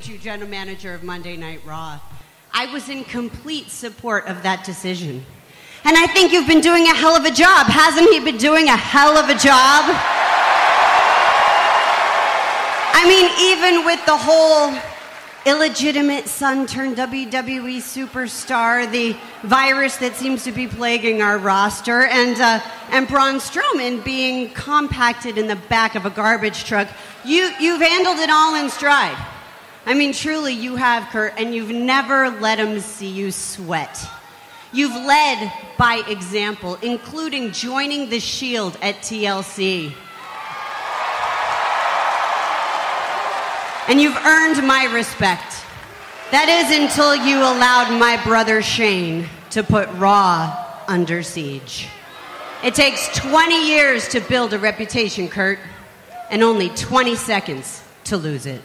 general manager of Monday Night Raw. I was in complete support of that decision. And I think you've been doing a hell of a job. Hasn't he been doing a hell of a job? I mean, even with the whole illegitimate son turned WWE superstar, the virus that seems to be plaguing our roster, and Braun Strowman being compacted in the back of a garbage truck, you've handled it all in stride. I mean, truly, you have, Kurt, and you've never let him see you sweat. You've led by example, including joining the Shield at TLC. And you've earned my respect. That is until you allowed my brother Shane to put Raw under siege. It takes 20 years to build a reputation, Kurt, and only 20 seconds to lose it.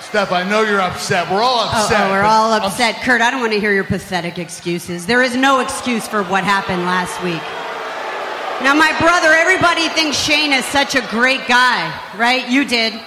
Steph, I know you're upset. We're all upset. We're all upset. Kurt, I don't want to hear your pathetic excuses. There is no excuse for what happened last week. Now, my brother, everybody thinks Shane is such a great guy, right? You did.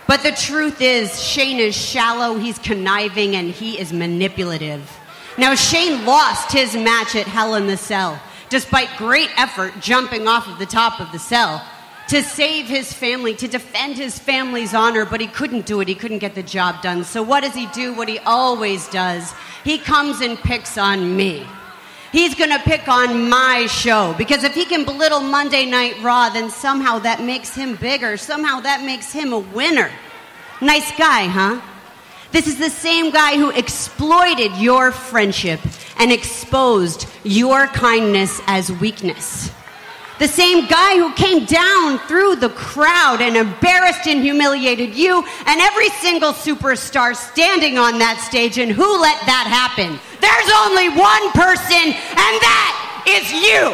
But the truth is, Shane is shallow, he's conniving, and he is manipulative. Now, Shane lost his match at Hell in the Cell, despite great effort jumping off of the top of the cell to save his family, to defend his family's honor, but he couldn't do it. He couldn't get the job done. So what does he do? What he always does. He comes and picks on me. He's going to pick on my show, because if he can belittle Monday Night Raw, then somehow that makes him bigger. Somehow that makes him a winner. Nice guy, huh? This is the same guy who exploited your friendship and exposed your kindness as weakness. The same guy who came down through the crowd and embarrassed and humiliated you and every single superstar standing on that stage. And who let that happen? There's only one person, and that is you.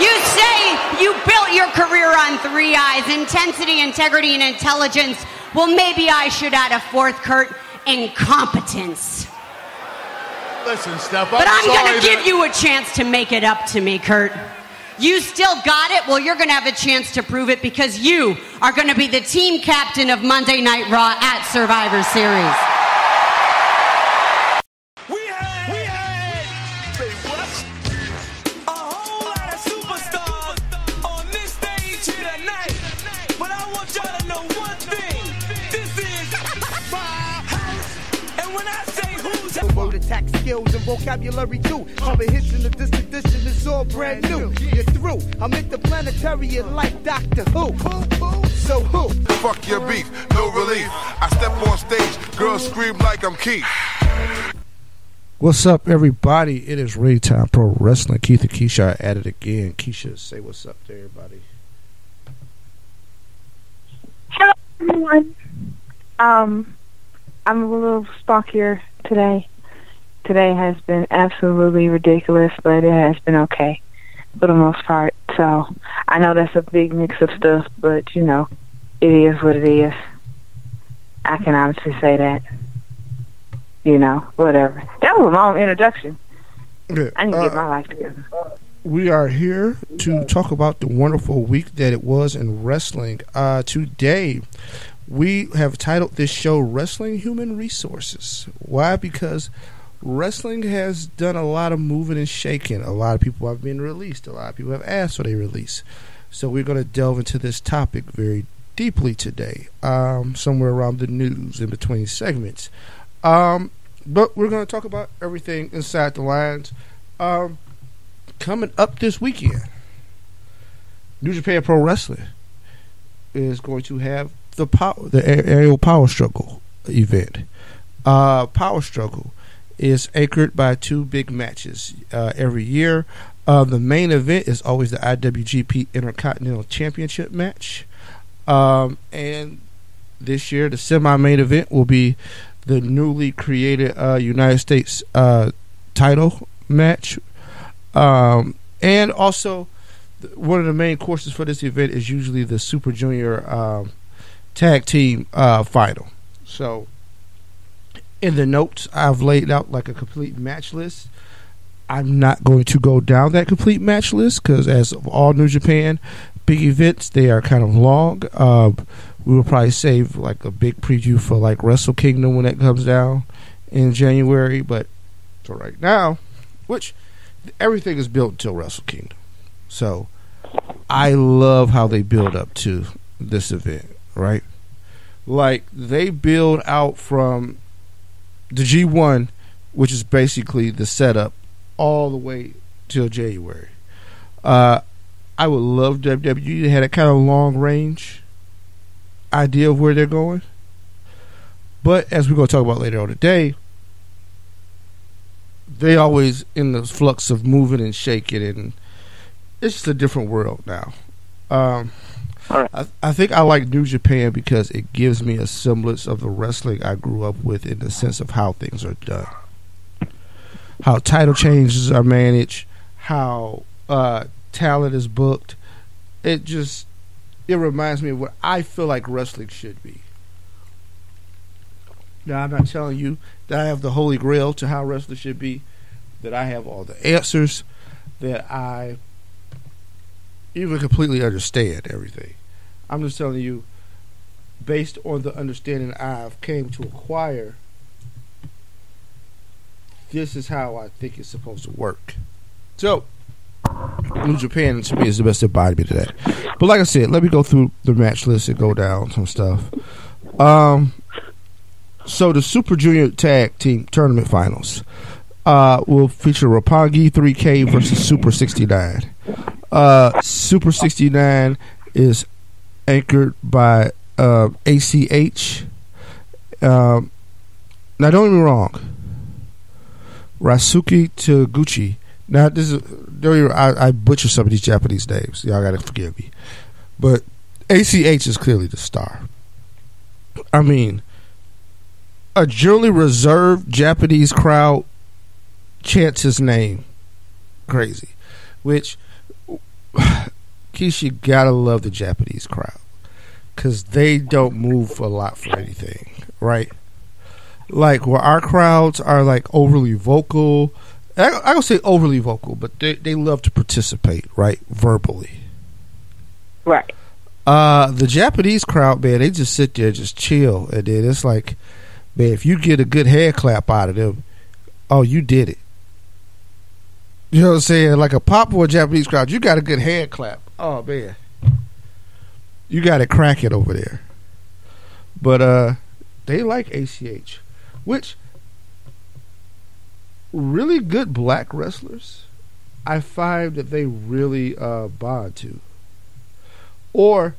You say you built your career on 3 I's: intensity, integrity, and intelligence. Well, maybe I should add a fourth, Kurt: incompetence. Listen, Steph, but I'm going to give you a chance to make it up to me, Kurt. You still got it? Well, you're going to have a chance to prove it, because you are going to be the team captain of Monday Night Raw at Survivor Series. We had a whole lot of superstars on this stage here tonight. But I want y'all to know one thing. This is my house. And when I say who's word attack skills and vocabulary too. Comprehension of this edition is all brand new. You're through. I'm interplanetary and like Doctor Who. So who? Fuck your beef, no relief. I step on stage, girls scream like I'm Keith. What's up, everybody? It is Raid Time Pro Wrestling. Keith and Keisha are at it again. Keisha, say what's up to everybody. Hello, everyone. I'm a little stockier today. Today has been absolutely ridiculous, but it has been okay for the most part. So I know that's a big mix of stuff, but you know, it is what it is. I can honestly say that. You know, whatever. That was a long introduction. Yeah, I need to get my life together. We are here to talk about the wonderful week that it was in wrestling. Today, we have titled this show Wrestling Human Resources. Why? Because wrestling has done a lot of moving and shaking. A lot of people have been released. A lot of people have asked for their release. So we're going to delve into this topic very deeply today, somewhere around the news in between segments. But we're going to talk about everything inside the lines. Coming up this weekend, New Japan Pro Wrestling is going to have the aerial power struggle event. Power struggle is anchored by 2 big matches every year. The main event is always the IWGP Intercontinental Championship match. And this year, the semi-main event will be the newly created United States title match. And also, one of the main courses for this event is usually the Super Junior tag team final. So, in the notes, I've laid out like a complete match list. I'm not going to go down that complete match list because, as of all New Japan big events. They are kind of long. We will probably save like a big preview for like Wrestle Kingdom when that comes down in January. But for right now, which everything is built until Wrestle Kingdom. So I love how they build up to this event, right? Like they build out from the G1, which is basically the setup, all the way till January. I would love WWE to have a kind of long range idea of where they're going. But as we're going to talk about later on today, they always in the flux of moving and shaking, and it's just a different world now. All right. I think I like New Japan because it gives me a semblance of the wrestling I grew up with in the sense of how things are done, how title changes are managed, how talent is booked. It reminds me of what I feel like wrestling should be. Now, I'm not telling you that I have the holy grail to how wrestling should be, that I have all the answers, that I even completely understand everything. I'm just telling you, based on the understanding I've came to acquire, this is how I think it's supposed to work. So, New Japan to me is the best embodiment of that. But like I said, let me go through the match list and go down some stuff. So the Super Junior Tag Team Tournament Finals will feature Roppongi 3K versus Super 69. Super 69 is anchored by ACH. Now don't get me wrong, Ryusuke Taguchi. Now this is I butcher some of these Japanese names. Y'all gotta forgive me, but ACH is clearly the star. I mean, a generally reserved Japanese crowd chants his name crazy, which Kishi gotta love the Japanese crowd because they don't move a lot for anything, right? Like where our crowds are like overly vocal. I don't say overly vocal, but they love to participate, right? Verbally. Right. The Japanese crowd, man, they just sit there, just chill. And then it's like, man, if you get a good hand clap out of them, oh, you did it. You know what I'm saying? Like a popular Japanese crowd, you got a good hand clap. Oh, man. You got it cracking over there. But they like ACH, which really good black wrestlers, I find that they really bond to. Or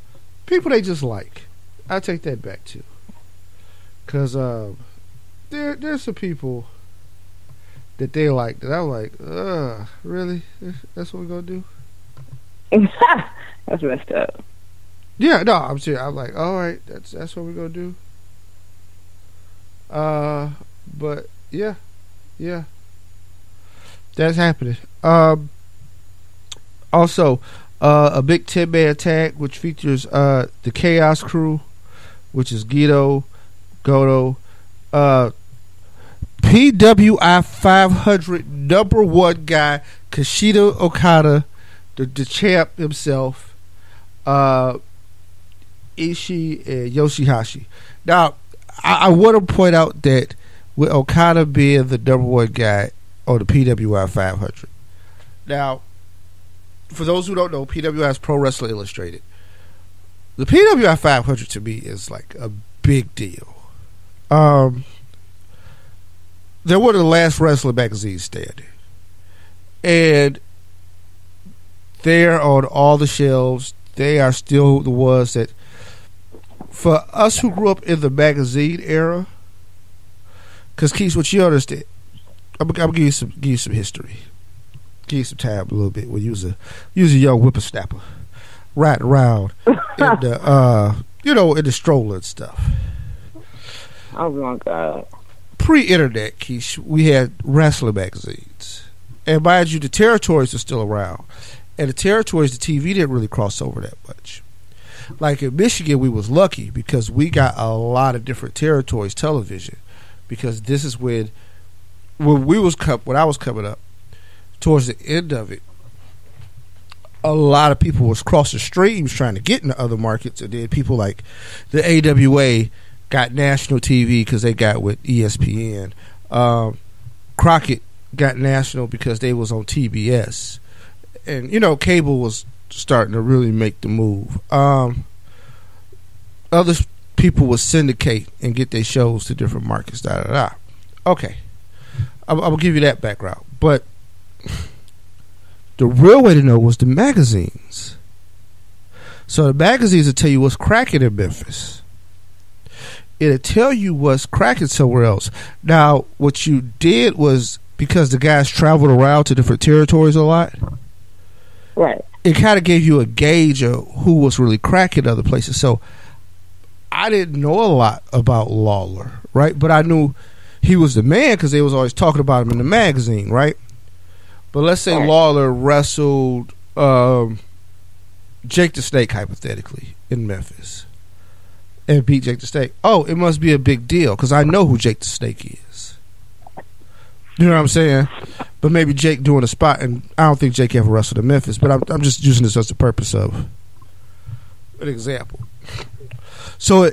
people they just like. I take that back too. Because there's some people that they like that I'm like, really? That's what we're going to do? That's messed up. Yeah, no, I'm serious. I'm like, all right, that's what we're going to do. But yeah. That's happening. Also, a big 10-man tag which features the Chaos Crew, which is Guido, Goto, PWI 500 #1 guy Kushida Okada, the champ himself, Ishii and Yoshi-Hashi. Now, I want to point out that with Okada being the #1 guy on the PWI 500. Now, for those who don't know, PWI is Pro Wrestling Illustrated. The PWI 500 to me is like a big deal. They're one of the last wrestling magazines standing. And they're on all the shelves. They are still the ones that, for us who grew up in the magazine era, because Keith, what you understand, I'm gonna give you some history, give you some time a little bit. When you was a young whippersnapper, riding around in the in the stroller and stuff. Oh my God! Pre-internet, Keith, we had wrestling magazines, and mind you, the territories are still around, and the territories, the TV didn't really cross over that much. Like in Michigan, we was lucky because we got a lot of different territories television, because this is when I was coming up, towards the end of it, a lot of people was crossing streams trying to get into other markets, and then people like the AWA got national TV because they got with ESPN. Crockett got national because they was on TBS, and cable was starting to really make the move. Other people would syndicate and get their shows to different markets. Okay, I will give you that background, but the real way to know was the magazines. So the magazines will tell you what's cracking in Memphis. It'll tell you what's cracking somewhere else. Now, what you did was, because the guys traveled around to different territories a lot, right? It kind of gave you a gauge of who was really cracking other places. So I didn't know a lot about Lawler, right? But I knew he was the man because they was always talking about him in the magazine, right? But let's say Lawler wrestled Jake the Snake, hypothetically, in Memphis, and beat Jake the Snake. Oh, it must be a big deal because I know who Jake the Snake is. You know what I'm saying? But maybe Jake doing a spot, and I don't think Jake ever wrestled in Memphis, but I'm just using this as the purpose of an example. So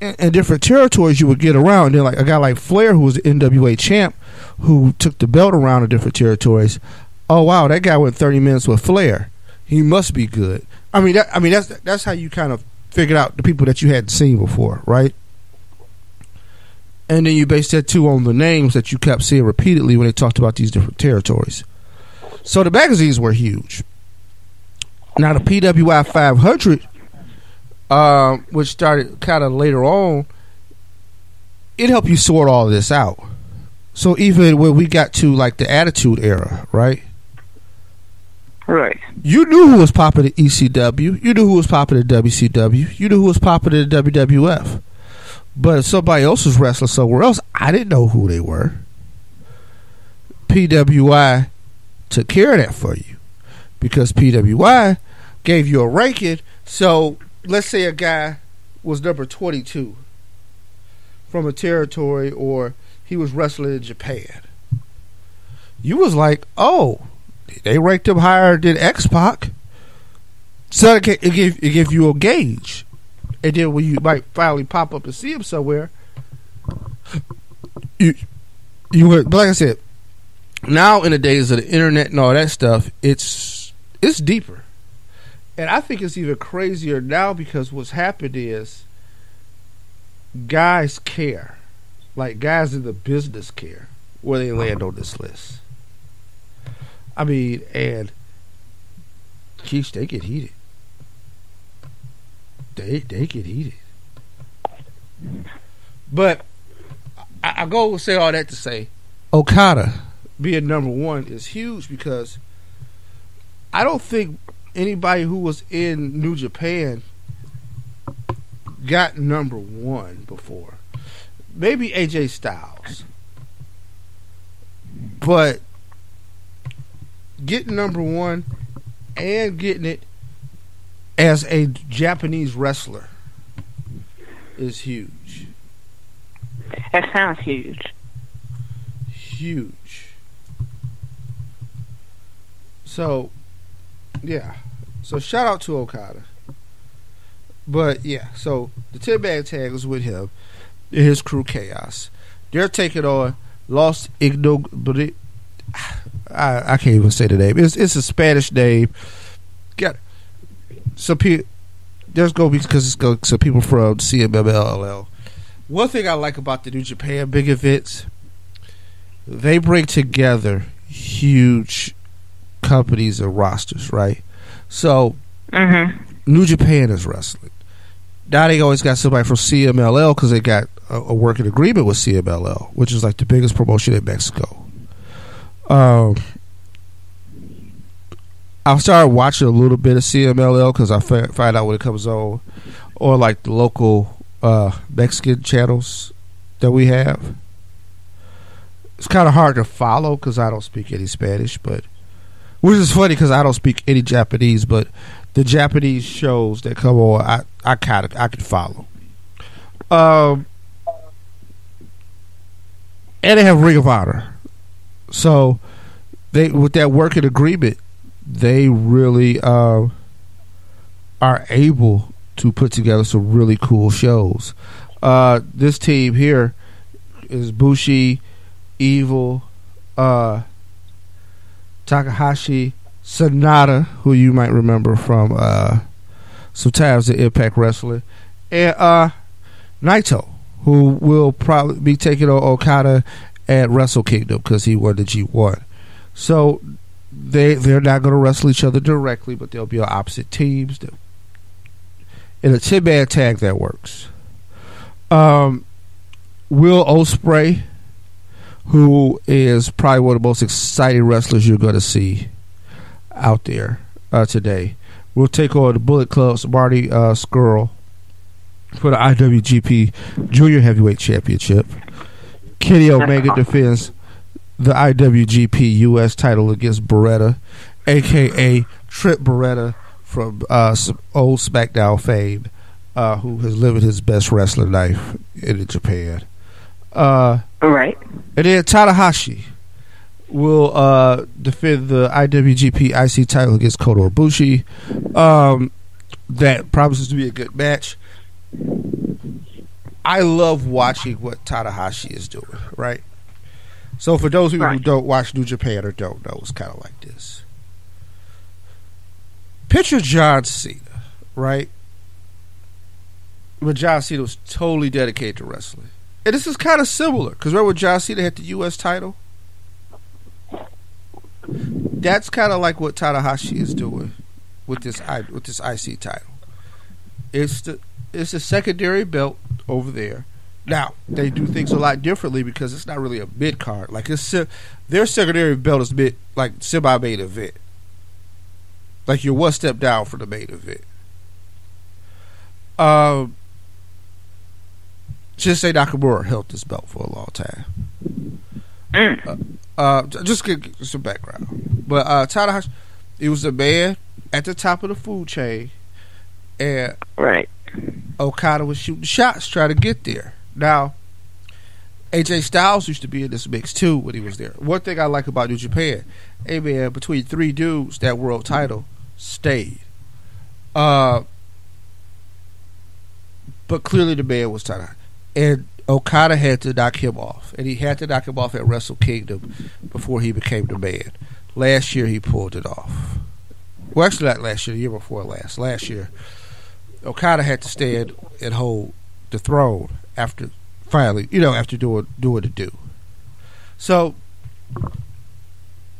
in different territories you would get around, and like a guy like Flair, who was the NWA champ, who took the belt around in different territories. Oh wow, that guy went 30 minutes with Flair. He must be good. I mean that's how you kind of figured out the people that you hadn't seen before, right? And then you based that too on the names that you kept seeing repeatedly when they talked about these different territories. So the magazines were huge. Now the PWI 500, which started kind of later on, it helped you sort all this out. So even when we got to like the Attitude Era, right? Right. You knew who was popping at ECW. You knew who was popping at WCW. You knew who was popping at WWF. But if somebody else was wrestling somewhere else, I didn't know who they were. PWI took care of that for you because PWI gave you a ranking. So let's say a guy was number 22 from a territory, or he was wrestling in Japan. You was like, oh, they ranked him higher than X-Pac. So it gave you a gauge. And then when you might finally pop up and see him somewhere, you would, but like I said, now in the days of the internet and all that stuff, it's deeper. And I think it's even crazier now because what's happened is guys care. Like guys in the business care where they land on this list. I mean, and Keith, they get heated. They get heated. But I go and say all that to say Okada being number one is huge because I don't think anybody who was in New Japan got number one before. Maybe AJ Styles. But getting number one and getting it as a Japanese wrestler is huge. That sounds huge. Huge. So, yeah. So, shout out to Okada. But, yeah. So, the 10-man tag was with him and his crew Chaos. They're taking on Los Ignobles. I can't even say the name. It's a Spanish name. Got some people. There's gonna be because it's some people from CMLL. One thing I like about the New Japan big events, they bring together huge companies and rosters, right? So New Japan is wrestling. Now they always got somebody from CMLL because they got a working agreement with CMLL, which is like the biggest promotion in Mexico. I started watching a little bit of CMLL because I find out when it comes on, or like the local Mexican channels that we have. It's kind of hard to follow because I don't speak any Spanish, but which is funny because I don't speak any Japanese, but the Japanese shows that come on, I can follow. And they have Ring of Honor, so they with that working agreement, they really are able to put together some really cool shows. This team here is Bushi, Evil, Takahashi, Sonata, who you might remember from sometimes the Impact Wrestling, and Naito, who will probably be taking on Okada at Wrestle Kingdom because he won the G1. So they're not going to wrestle each other directly, but they'll be on opposite teams. In a 10-man tag, that works. Will Ospreay, who is probably one of the most exciting wrestlers you're going to see out there today, will take on the Bullet Club's Marty Scurll for the IWGP Junior Heavyweight Championship. Kenny Omega defends the IWGP US title against Beretta, a.k.a. Trent Beretta from some old SmackDown fame, who has lived his best wrestling life in Japan. Right. And then Tanahashi will defend the IWGP IC title against Kota Ibushi. That promises to be a good match. I love watching what Tanahashi is doing, right? So for those people who don't watch New Japan or don't know, it's kind of like this. Picture John Cena, right? When John Cena was totally dedicated to wrestling. And this is kind of similar, because remember when John Cena had the U.S. title? That's kind of like what Tanahashi is doing with this IC title. It's a secondary belt over there. Now, they do things a lot differently because it's not really a mid-card. Like, their secondary belt is like semi-main event. Like, you're one step down from the main event. Shinsei Nakamura held this belt for a long time. Just give some background. But Tanahashi, he was a man at the top of the food chain, and Okada was shooting shots trying to get there. Now, AJ Styles used to be in this mix too when he was there. One thing I like about New Japan, hey man, between three dudes, that world title stayed. But clearly the man was Tanahashi. And Okada had to knock him off. And he had to knock him off at Wrestle Kingdom before he became the man. Last year he pulled it off. Well, actually not last year, the year before last. Last year, Okada had to stand and hold the throne after finally, after doing the do. So,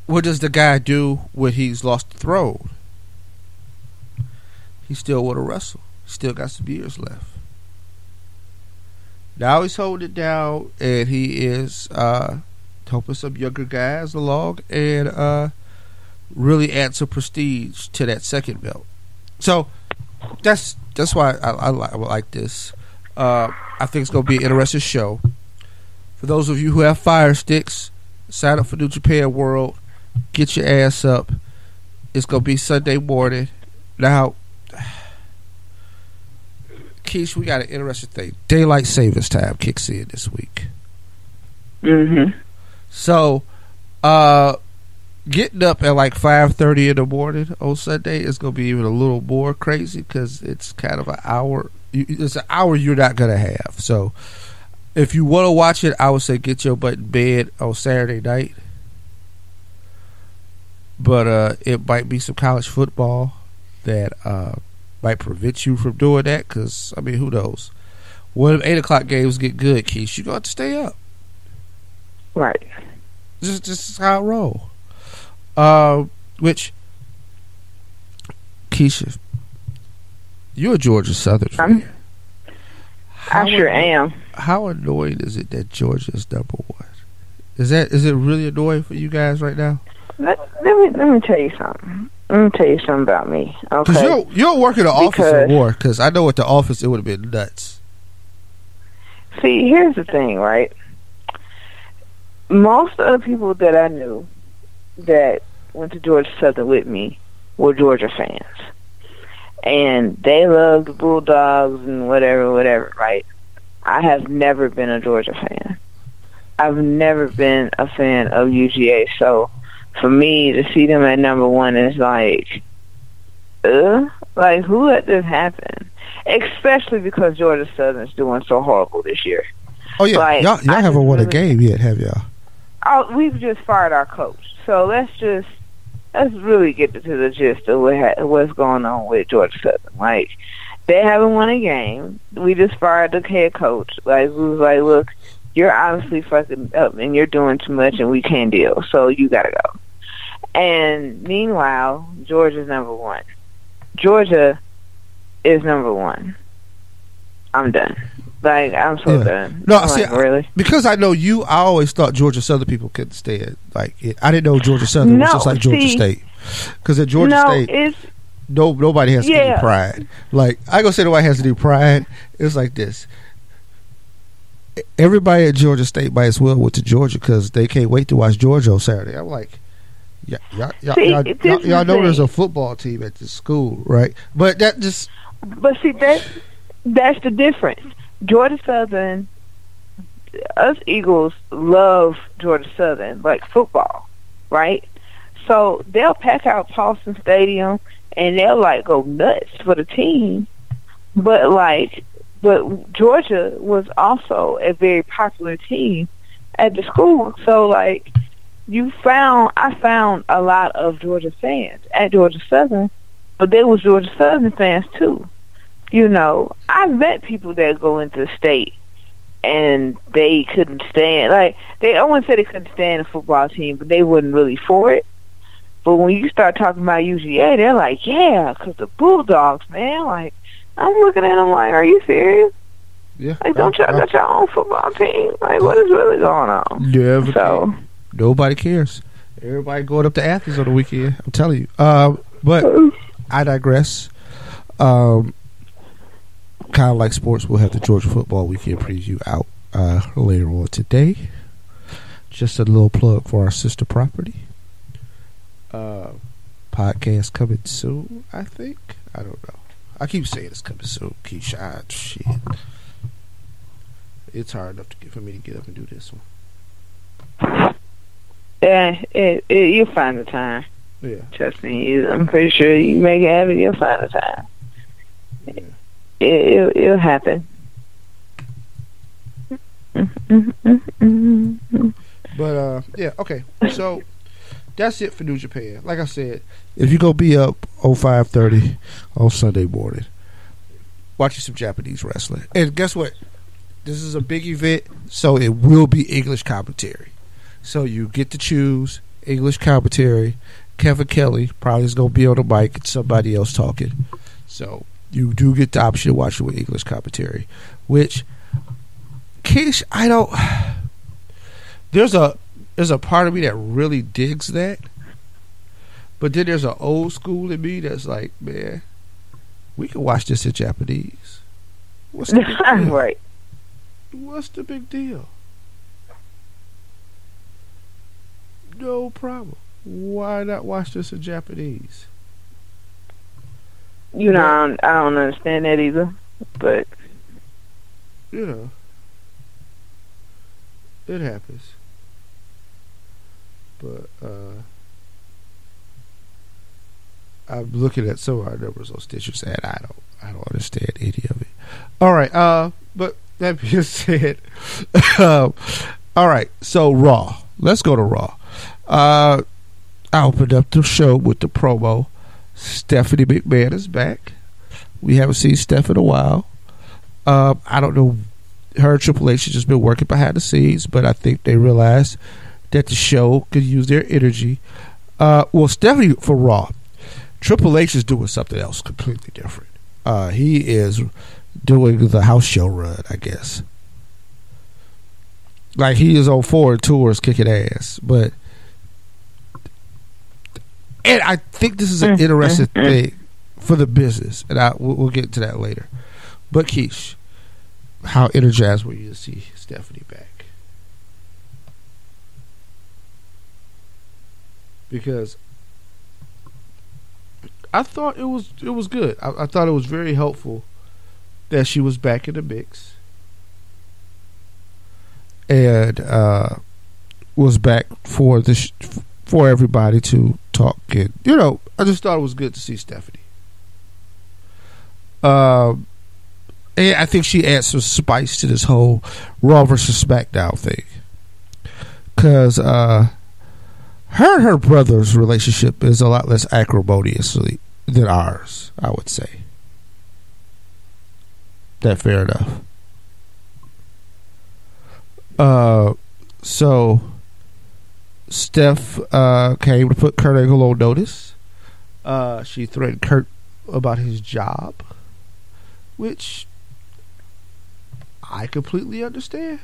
what does the guy do when he's lost the throne? He still want to wrestle. He still got some years left. Now he's holding it down, and he is helping some younger guys along and really add some prestige to that second belt. So that's why I like this. I think it's going to be an interesting show. For those of you who have Fire Sticks, sign up for New Japan World. Get your ass up. It's going to be Sunday morning. Now, Keish, we got an interesting thing. Daylight Savings Time kicks in this week. Mm-hmm. So, getting up at like 5:30 in the morning on Sunday is going to be even a little more crazy because it's kind of an hour. It's an hour you're not going to have. So, if you want to watch it, I would say get your butt in bed on Saturday night. But it might be some college football that might prevent you from doing that because, I mean, who knows? When 8 o'clock games get good, Keisha, you're going to have to stay up. Right. Just how I roll. Which, Keisha, you're a Georgia Southern fan. I sure am. How annoying is it that Georgia is number one? Is it really annoying for you guys right now? Let me tell you something. Let me tell you something about me. Okay. Because you don't work in the office or war. Because I know at the office it would have been nuts. See, here's the thing, right? Most of the people that I knew that went to Georgia Southern with me were Georgia fans. And they loved the Bulldogs and whatever, right? I have never been a Georgia fan. I've never been a fan of UGA. So for me to see them at number one is like who let this happen? Especially because Georgia Southern's doing so horrible this year. Oh yeah, like, y'all haven't won a game yet, have y'all? Oh, we've just fired our coach. So let's really get to the gist of what's going on with Georgia Southern. Like, they haven't won a game. We just fired the head coach. Like, we was like, look, you're honestly fucking up and you're doing too much and we can't deal. So you gotta go. And meanwhile, Georgia's number one. Georgia is number one. I'm done. Like, I'm so done. No, I'm see, like, really? Because I know you, I always thought Georgia Southern people couldn't stand like it. I didn't know Georgia Southern was just like Georgia State. Because at Georgia State, nobody has any pride. Like, I gonna say nobody has any pride. It's like this. Everybody at Georgia State might as well went to Georgia because they can't wait to watch Georgia on Saturday. I'm like, y'all know there's a football team at this school, right? But that just. But see, that's the difference. Georgia Southern, us Eagles love Georgia Southern, like football, right? So they'll pack out Paulson Stadium and they'll like go nuts for the team. But Georgia was also a very popular team at the school. So like I found a lot of Georgia fans at Georgia Southern, but there was Georgia Southern fans too. You know, I've met people that go into the state and they couldn't stand, I wouldn't say they couldn't stand a football team, but they wasn't really for it. But when you start talking about UGA, they're like, yeah, because the Bulldogs, man. Like, I'm looking at them like, are you serious? Yeah. Like, don't y'all got your own football team? Like, what is really going on? Never. So nobody cares. Everybody going up to Athens on the weekend. I'm telling you. But I digress. Kind of like sports, we'll have the Georgia football weekend preview out later on today. Just a little plug for our sister property. Podcast coming soon, I think. I don't know. I keep saying it's coming soon. Keisha, shit. It's hard enough for me to get up and do this one. Yeah, you'll find the time. Yeah. Trust me. I'm pretty sure you make it happen. You'll find the time. Yeah. It'll happen. But yeah, okay. So that's it for New Japan. Like I said, if you go be up on 5:30 on Sunday morning, watching some Japanese wrestling, and guess what? This is a big event, so it will be English commentary. So you get to choose English commentary. Kevin Kelly probably is going to be on the mic and somebody else talking. So you do get the option to watch it with English commentary, which, Kish, I don't. There's a part of me that really digs that, but then there's an old school in me that's like, man, we can watch this in Japanese. What's the big deal? Right. What's the big deal? No problem. Why not watch this in Japanese? You know, I don't understand that either, but you know, it happens. But I'm looking at some of our numbers on Stitcher and I don't understand any of it. All right, but that being said, all right. So Raw. Let's go to Raw. I opened up the show with the promo. Stephanie McMahon is back. We haven't seen Steph in a while. I don't know. Her and Triple H has just been working behind the scenes, but I think they realized that the show could use their energy. Well, Stephanie for Raw. Triple H is doing something else completely different. He is doing the house show run, I guess. Like, he is on foreign tours kicking ass, but. And I think this is an interesting thing for the business, and we'll get into that later. But Keish, how energized were you to see Stephanie back? Because I thought it was good. I thought it was very helpful that she was back in the mix and was back for for everybody to talk. And, I just thought it was good to see Stephanie. And I think she adds some spice to this whole Raw versus SmackDown thing. Because her and her brother's relationship is a lot less acrimoniously than ours, I would say. That fair enough. So Steph came to put Kurt Angle on notice. She threatened Kurt about his job, which I completely understand.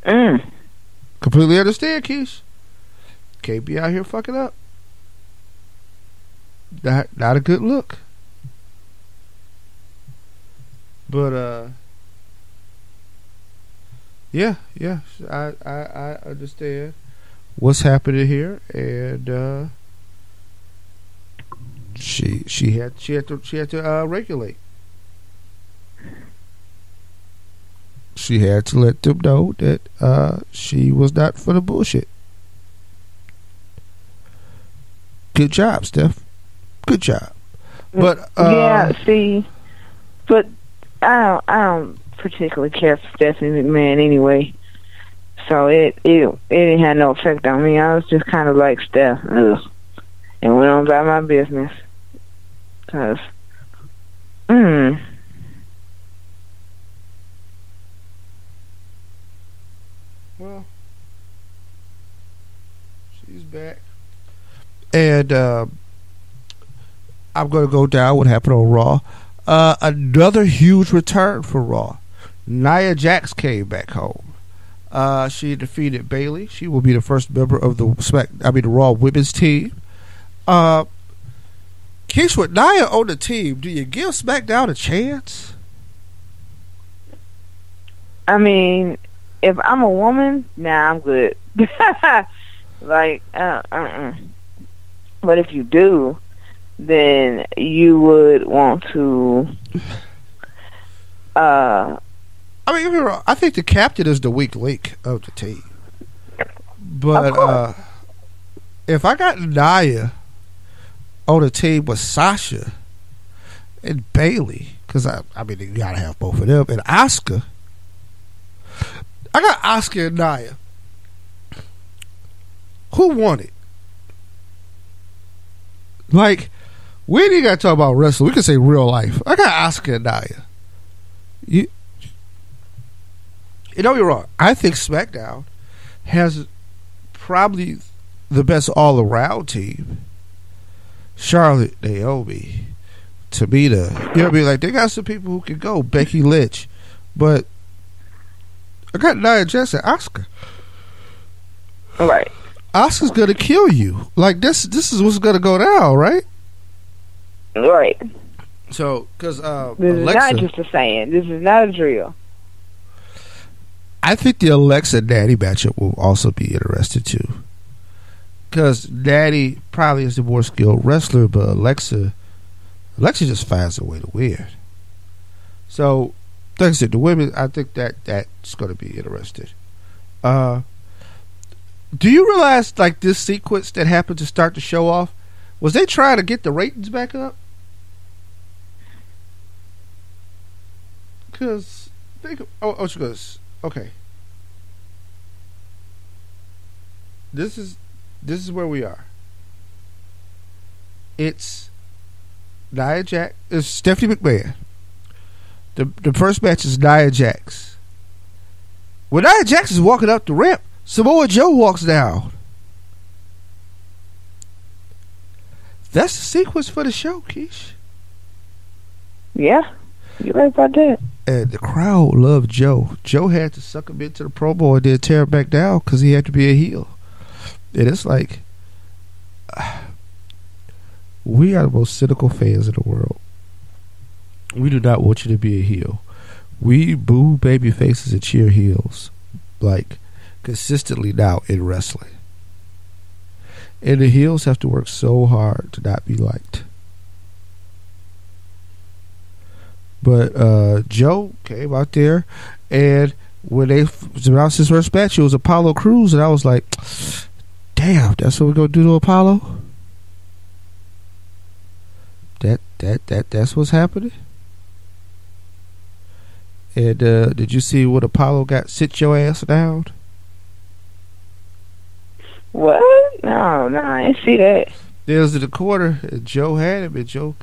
Completely understand, Keish. Can't be out here fucking up. Not a good look. But yeah, I understand what's happening here, and she had to regulate. She had to let them know that she was not for the bullshit. Good job, Steph. Good job. But but I don't particularly care for Stephanie McMahon anyway. So it didn't have no effect on me. I was just kind of like Steph, and went on about my business. Cause, well, she's back, and I'm going to go down what happened on Raw. Another huge return for Raw. Nia Jax came back home. She defeated Bayley. She will be the first member of the Raw women's team. Keith, with Nia on the team, do you give SmackDown a chance? I mean, if I'm a woman, I'm good. Like, but if you do, then you would want to. I think the captain is the weak link of the team. But if I got Nia on a team with Sasha and Bayley, because you gotta have both of them, and Asuka. I got Asuka and Nia. Who won it? Like, we ain't even gotta talk about wrestling. We can say real life. I got Asuka and Nia. You don't get me wrong. I think SmackDown has probably the best all-around team. Charlotte, Naomi, Tamina. Like, they got some people who can go. Becky Lynch. But I got Nia Jax and Asuka. Right. Asuka's gonna kill you. Like, this is what's gonna go down, right? Right. So, because this is not just a saying. This is not a drill. I think the Alexa Natty matchup will also be interesting too. Because Natty probably is the more skilled wrestler, but Alexa just finds a way to win. So, like I said, the women, I think that's going to be interesting. Do you realize, like, this sequence that happened to start the show off, was they trying to get the ratings back up? Because she goes, okay. This is where we are. It's Nia Jax. It's Stephanie McMahon. The first match is Nia Jax. When Nia Jax is walking up the ramp, Samoa Joe walks down. That's the sequence for the show, Keish. Yeah, you're right about that. And the crowd loved Joe. Joe had to suck him into the promo and then tear him back down because he had to be a heel. And it's like, we are the most cynical fans in the world. We do not want you to be a heel. We boo baby faces and cheer heels, like, consistently now in wrestling. And the heels have to work so hard to not be liked. But Joe came out there, and when they announced his first match, it was Apollo Crews, and I was like, Damn, that's what we're gonna do to Apollo? That's what's happening? And did you see what Apollo got? Sit your ass down. What? No, I didn't see that. There was in the corner, and Joe had him, and Joe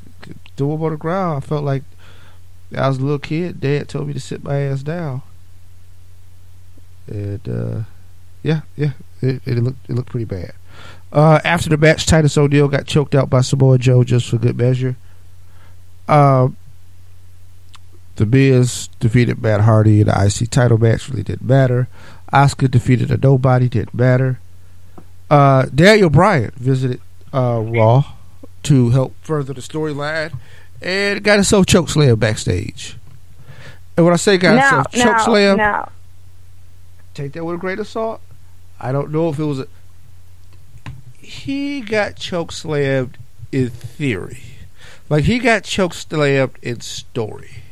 threw him on the ground. I felt like I was a little kid. Dad told me to sit my ass down. And it looked pretty bad. After the match, Titus O'Neil got choked out by Samoa Joe just for good measure. The Miz defeated Matt Hardy in the IC title match. Really didn't matter. Asuka defeated a nobody. Didn't matter. Daniel Bryan visited Raw to help further the storyline and got himself chokeslammed backstage. And when I say got himself chokeslammed, take that with a grain of salt. I don't know if it was he got chokeslammed in theory. Like, he got chokeslammed in story.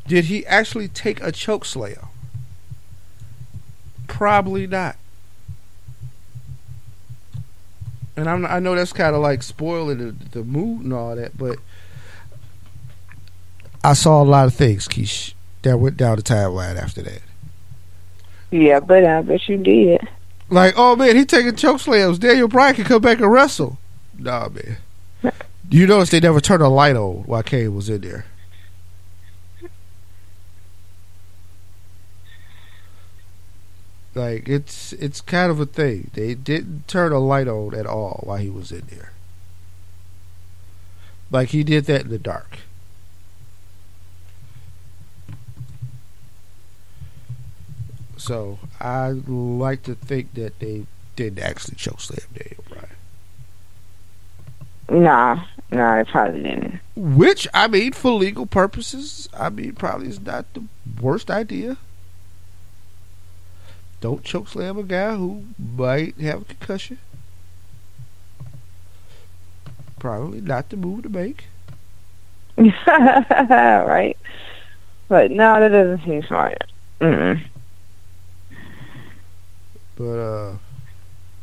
Did he actually take a chokeslam? Probably not. And I know that's kind of like spoiling the mood and all that, but I saw a lot of things, Keish, that went down the timeline after that. Yeah, but I bet you did. Like, oh man, he taking chokeslams. Daniel Bryan can come back and wrestle. Nah, man. You notice they never turned a light on while Kane was in there. Like, it's kind of a thing. They didn't turn a light on at all while he was in there. Like, he did that in the dark. So I like to think that they didn't actually chokeslam Daniel Bryan. Nah, they probably didn't. Which, I mean, for legal purposes, probably is not the worst idea. Don't chokeslam a guy who might have a concussion. Probably not the move to make. Right. But no, that doesn't seem smart. Mm-mm. But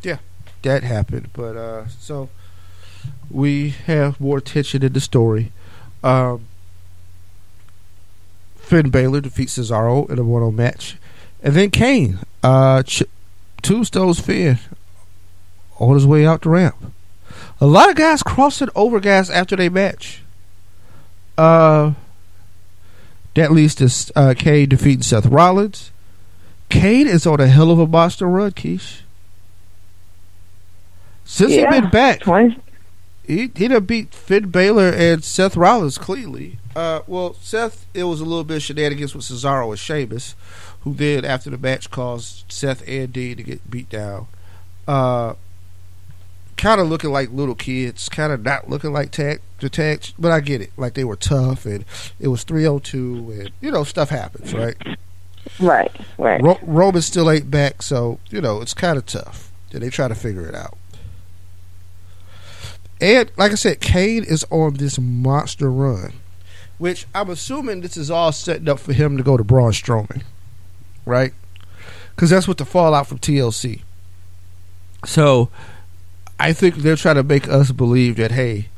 yeah, that happened. But so we have more tension in the story. Finn Balor defeats Cesaro in a 1-on match, and then Kane tombstones Finn on his way out the ramp. A lot of guys crossing over guys after they match. That leads to Kane defeating Seth Rollins. Kane is on a hell of a monster run, Keish. Since he's been back, he done beat Finn Balor and Seth Rollins cleanly. Well, Seth, it was a little bit of shenanigans with Cesaro and Sheamus, who then, after the match, caused Seth and Dean to get beat down. Kind of looking like little kids, kind of not looking like tag, but I get it. Like, they were tough, and it was 302, and, stuff happens, right? Right. Roman still ain't back, so, it's kind of tough. And they try to figure it out. And, like I said, Kane is on this monster run, which I'm assuming this is all setting up for him to go to Braun Strowman, right? Because that's what the fallout from TLC. So, I think they're trying to make us believe that, hey,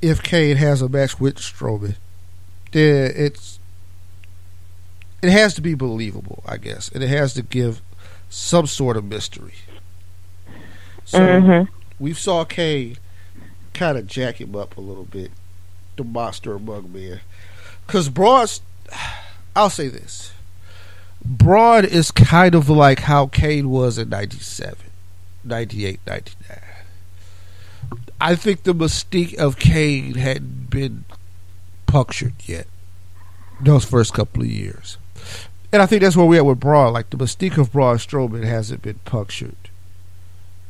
if Kane has a match with Strowman, then it has to be believable, I guess. And it has to give some sort of mystery. So, we saw Kane kind of jack him up a little bit, the monster among men. Because Braun's, I'll say this, Braun is kind of like how Kane was in 97, 98, 99. I think the mystique of Kane hadn't been punctured yet those first couple of years. And I think that's where we're at with Braun. Like, the mystique of Braun Strowman hasn't been punctured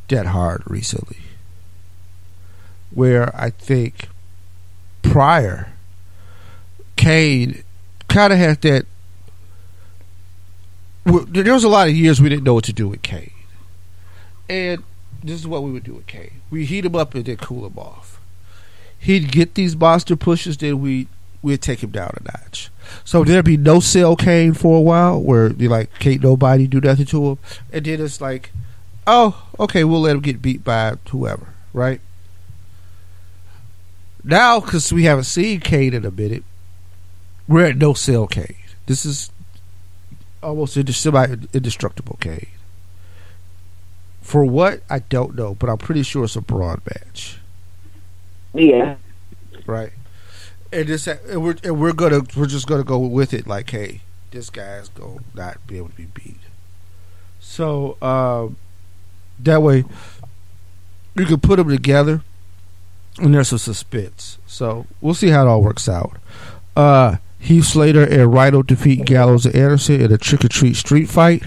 that hard recently. Where I think prior, Kane kind of had that. There was a lot of years we didn't know what to do with Kane. And this is what we would do with Kane. We heat him up and then cool him off. He'd get these monster pushes, then we'd take him down a notch. So there'd be no sell Kane for a while, where you like, can't nobody do nothing to him. And then it's like, oh, okay, we'll let him get beat by whoever, right? Now, because we haven't seen Cade in a minute, we're at no cell Cade. This is almost indestructible Cade. For what? I don't know, but I'm pretty sure it's a brawn match. Yeah. Right. And we're just gonna go with it like, hey, this guy's gonna not be able to be beat. So that way you can put them together and there's some suspense. So we'll see how it all works out. Heath Slater and Rhino defeat Gallows and Anderson in a trick-or-treat street fight.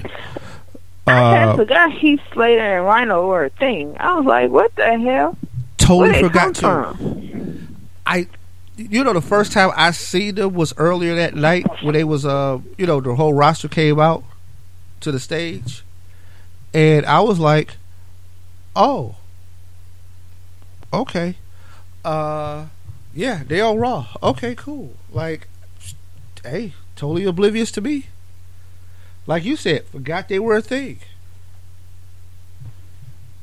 I had forgot Heath Slater and Rhino were a thing. I was like, what the hell? Totally forgot to. The first time I seen them was earlier that night when they was the whole roster came out to the stage, and I was like, oh, okay, yeah, they on Raw. Okay, cool. Like, hey, totally oblivious to me. Like you said, forgot they were a thing.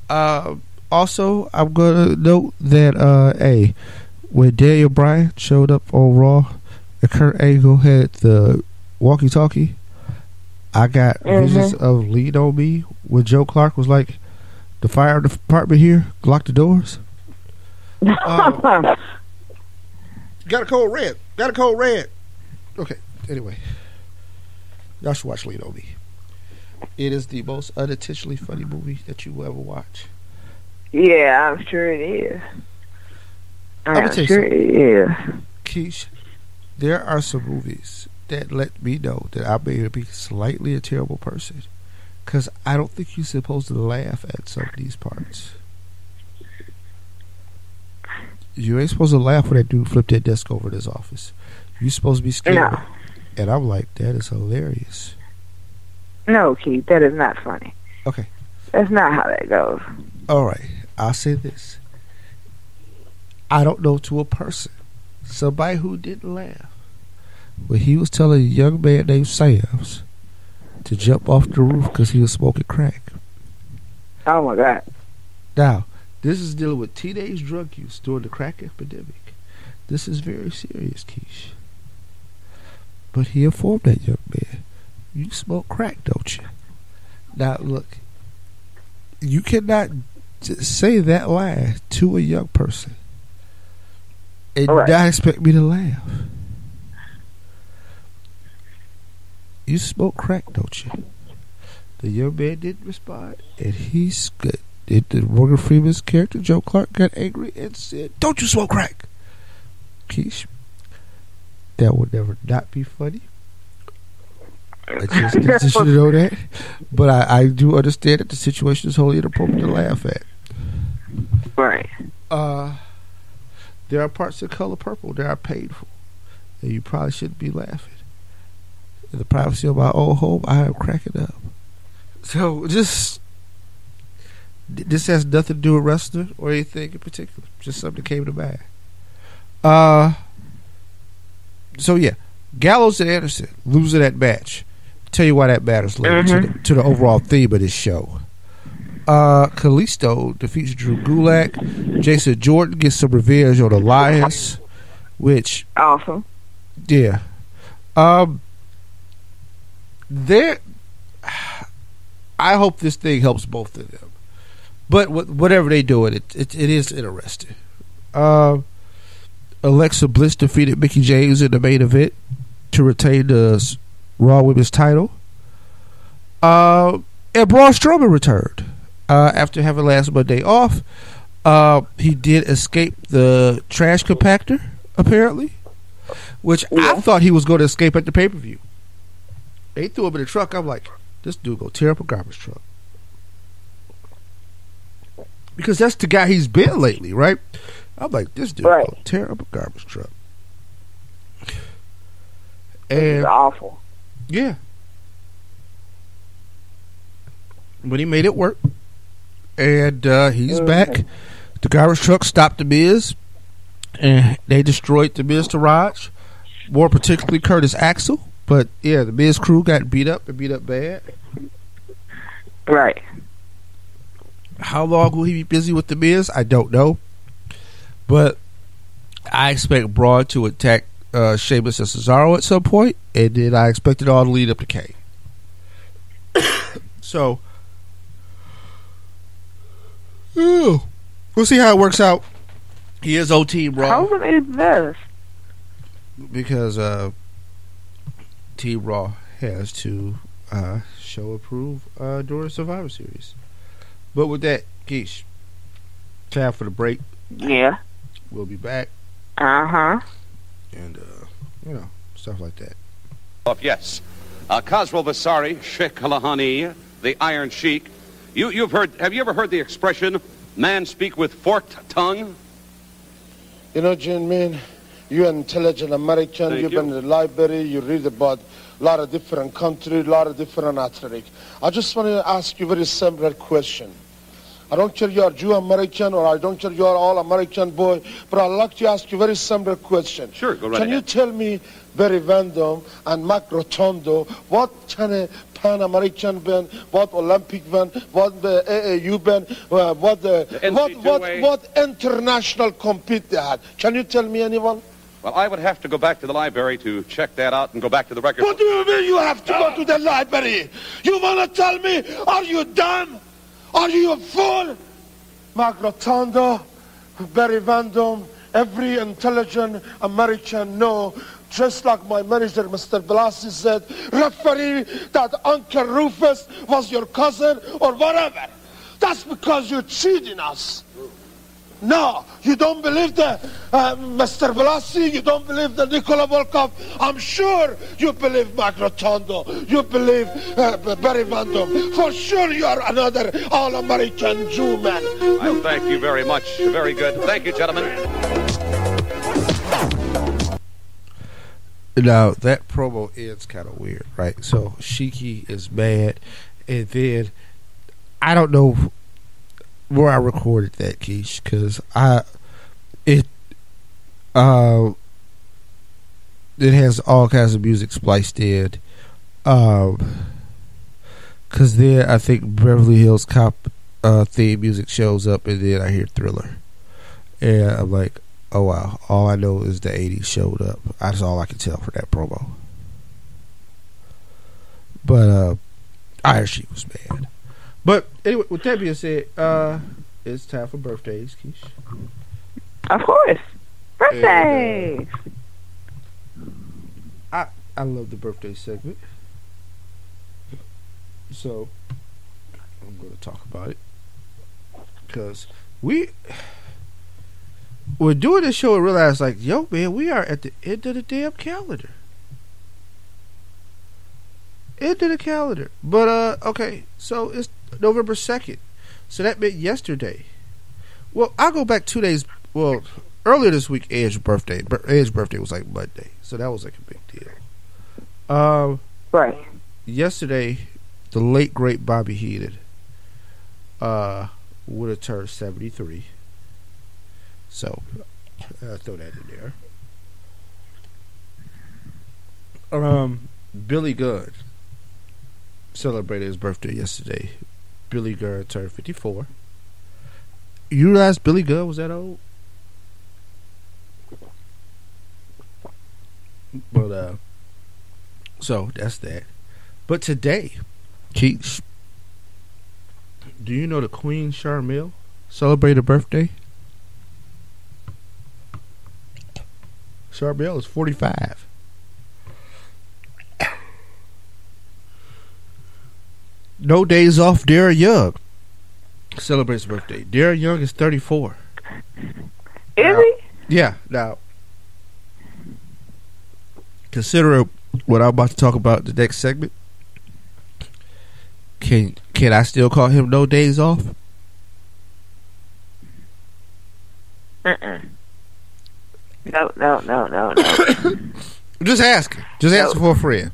Also, I'm gonna note that when Daniel Bryan showed up on Raw and Kurt Angle had the walkie-talkie, I got visions of Lean on Me when Joe Clark was like, the fire department here, lock the doors. Got a cold red. Okay, anyway. Y'all should watch Lean on Me. It is the most unintentionally funny movie that you will ever watch. Yeah, I'm sure it is. I'm sure it is. Keish, there are some movies that let me know that I may be slightly a terrible person, because I don't think you're supposed to laugh at some of these parts. You ain't supposed to laugh when that dude flipped that desk over in his office. You're supposed to be scared. No. And I'm like, that is hilarious. No, Keith, that is not funny. Okay. That's not how that goes. All right. I'll say this. I don't know to a person, somebody who didn't laugh, when he was telling a young man named Sam's to jump off the roof because he was smoking crack. Oh, my God. Now, this is dealing with teenage drug use during the crack epidemic. This is very serious, Keish. But he informed that young man, you smoke crack, don't you? Now, look, you cannot just say that lie to a young person and not expect me to laugh. You smoke crack, don't you? The young man didn't respond, and he's good. Morgan Freeman's character, Joe Clark, got angry and said, don't you smoke crack? Keish, that would never not be funny. I just need you to know that. But I do understand that the situation is wholly inappropriate to laugh at. Right. There are parts of Color Purple that are painful, and you probably shouldn't be laughing. In the privacy of my own home, I am cracking up. So this has nothing to do with wrestling or anything in particular. Just something that came to mind. So yeah, Gallows and Anderson losing that match. Tell you why that matters later to the overall theme of this show. Kalisto defeats Drew Gulak. Jason Jordan gets some revenge on Elias, which awesome. Yeah. I hope this thing helps both of them. But whatever they do, it is interesting. Alexa Bliss defeated Mickie James in the main event to retain the Raw Women's title. And Braun Strowman returned after having last Monday off. He did escape the trash compactor, apparently, which I thought he was going to escape at the pay-per-view. They threw him in the truck. I'm like, this dude go tear up a garbage truck. Because that's the guy he's been lately, right? I'm like, this dude go tear up a garbage truck. And it's awful. Yeah. But he made it work. And he's back. The garbage truck stopped the Miz. And they destroyed the Miz to Raj. More particularly Curtis Axel. But yeah, the Miz crew got beat up and beat up bad. Right. How long will he be busy with the Miz? I don't know. But I expect Braun to attack Sheamus and Cesaro at some point, and then I expect it all to lead up to Kane. So, we'll see how it works out. He is on Team Raw. How is this? Because Team Raw has to show approve during Survivor Series. But with that, Keish, time for the break. Yeah. We'll be back. Uh-huh. And, stuff like that. Yes. Khosrow Vasari, Sheikh Kalahani, the Iron Sheik. Have you ever heard the expression, man speak with forked tongue? You know, Jin Min, you're an intelligent American. You've been in the library. You read about a lot of different countries, a lot of different athletic. I just want to ask you a very simple question. I don't care you're Jew American or I don't care you're all American boy, but I'd like to ask you a very simple question. Sure, go right Can ahead. you tell me Barry Vandom and Mac Rotondo what kind of Pan-American band, what Olympic band, what the AAU band, what international compete they had? Can you tell me anyone? Well, I would have to go back to the library to check that out and go back to the record. What do you mean you have to go to the library? You want to tell me, are you dumb? Are you a fool? Mac Rotondo, Barry Vandom, every intelligent American know, just like my manager, Mr. Blassie, said, referee, that Uncle Rufus was your cousin or whatever. That's because you're cheating us. No, you don't believe the Mr. Blassie, you don't believe the Nikola Volkov. I'm sure you believe Mac Rotondo, you believe Barry Vandom. For sure you're another all-American Jew man. Well, thank you very much. Very good. Thank you, gentlemen. Now, that promo ends kind of weird, right? So, Shiki is mad, and then I don't know where I recorded that, Keish, because it has all kinds of music spliced in. Because then I think Beverly Hills Cop theme music shows up, and then I hear Thriller, and I'm like, oh wow! All I know is the '80s showed up. That's all I can tell for that promo. But Iron Sheik was mad. But anyway, with that being said, it's time for birthdays, Keish. Of course. Birthdays! I love the birthday segment. So, I'm going to talk about it. Because we're doing this show and realize, like, yo, man, we are at the end of the damn calendar. End of the calendar. But, okay, so it's November 2nd. So that meant yesterday. Well, I'll go back 2 days. Well, earlier this week, Edge's birthday. Edge's birthday was like Monday. So that was like a big deal. Right. Yesterday, the late, great Bobby Heenan would have turned 73. So, I'll throw that in there. Billy Gunn celebrated his birthday yesterday. Billy Gunn turned 54. You realize Billy Gunn was that old? But so that's that. But today, Keith, do you know the Queen Charmel celebrated a birthday? Charmel is 45. No days off. Darren Young celebrates his birthday. Darren Young is 34. Is he? Yeah. Now, consider what I'm about to talk about in the next segment. Can I still call him No Days Off? No. Just asking. Just asking for a friend.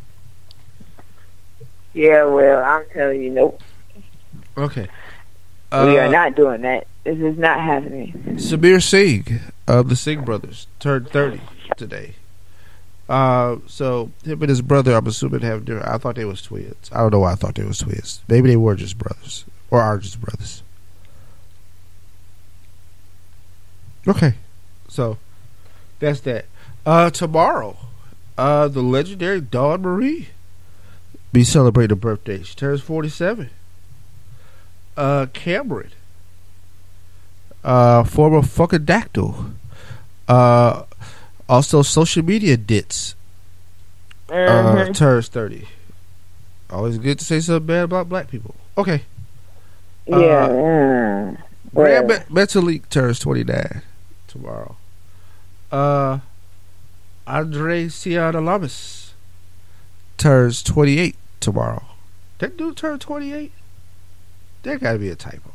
Yeah, well, I'm telling you, nope. Okay. We are not doing that. This is not happening. Samir Singh of the Singh brothers turned 30 today. So him and his brother, I'm assuming, have different. I thought they was twins. I don't know why I thought they was twins. Maybe they were just brothers, or are just brothers. Okay, so that's that. Tomorrow, the legendary Dawn Marie be celebrating a birthday. She turns 47. Cameron, former fucking dactyl, also social media ditz, turns 30. Always good to say something bad about black people. Okay. Yeah. Graham Metalik turns 29 tomorrow. Andre Ciana Lamas turns 28 tomorrow. That dude turned 28? There gotta be a typo.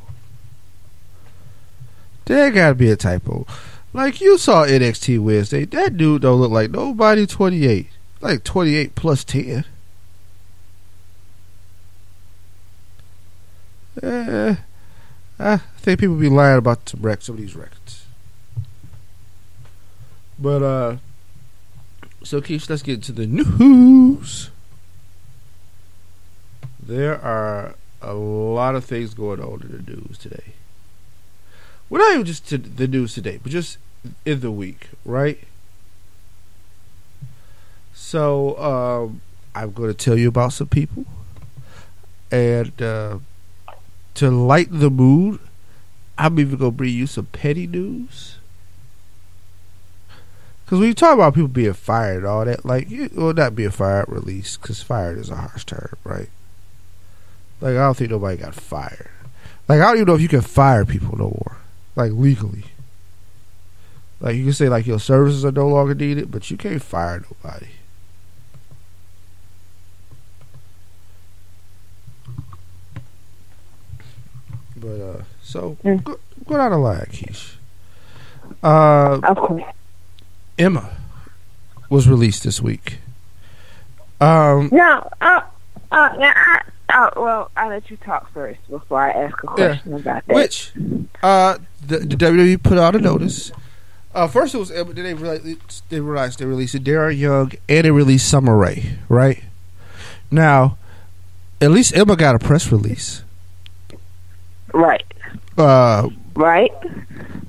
Like, you saw NXT Wednesday. That dude don't look like nobody 28. Like 28 plus 10. I think people be lying about some of these records. But, so Keith, let's get into the news. There are a lot of things going on in the news today. Well, not even just the news today, but just in the week, right? So, I'm going to tell you about some people. And, to lighten the mood, I'm even going to bring you some petty news. Because when you talk about people being fired and all that, like, well, not being fired, released, because fired is a harsh term, right? Like, I don't think nobody got fired. Like, I don't even know if you can fire people no more. Like, legally. Like, you can say, like, your services are no longer needed, but you can't fire nobody. But, so, go down the line, Keish. Okay. Emma was released this week. Well, I'll let you talk first before I ask a question about that. Which, the WWE put out a notice. First it was Emma, then they realized they released Darren Young, and they released Summer Rae, right? Now, at least Emma got a press release. Right. Right.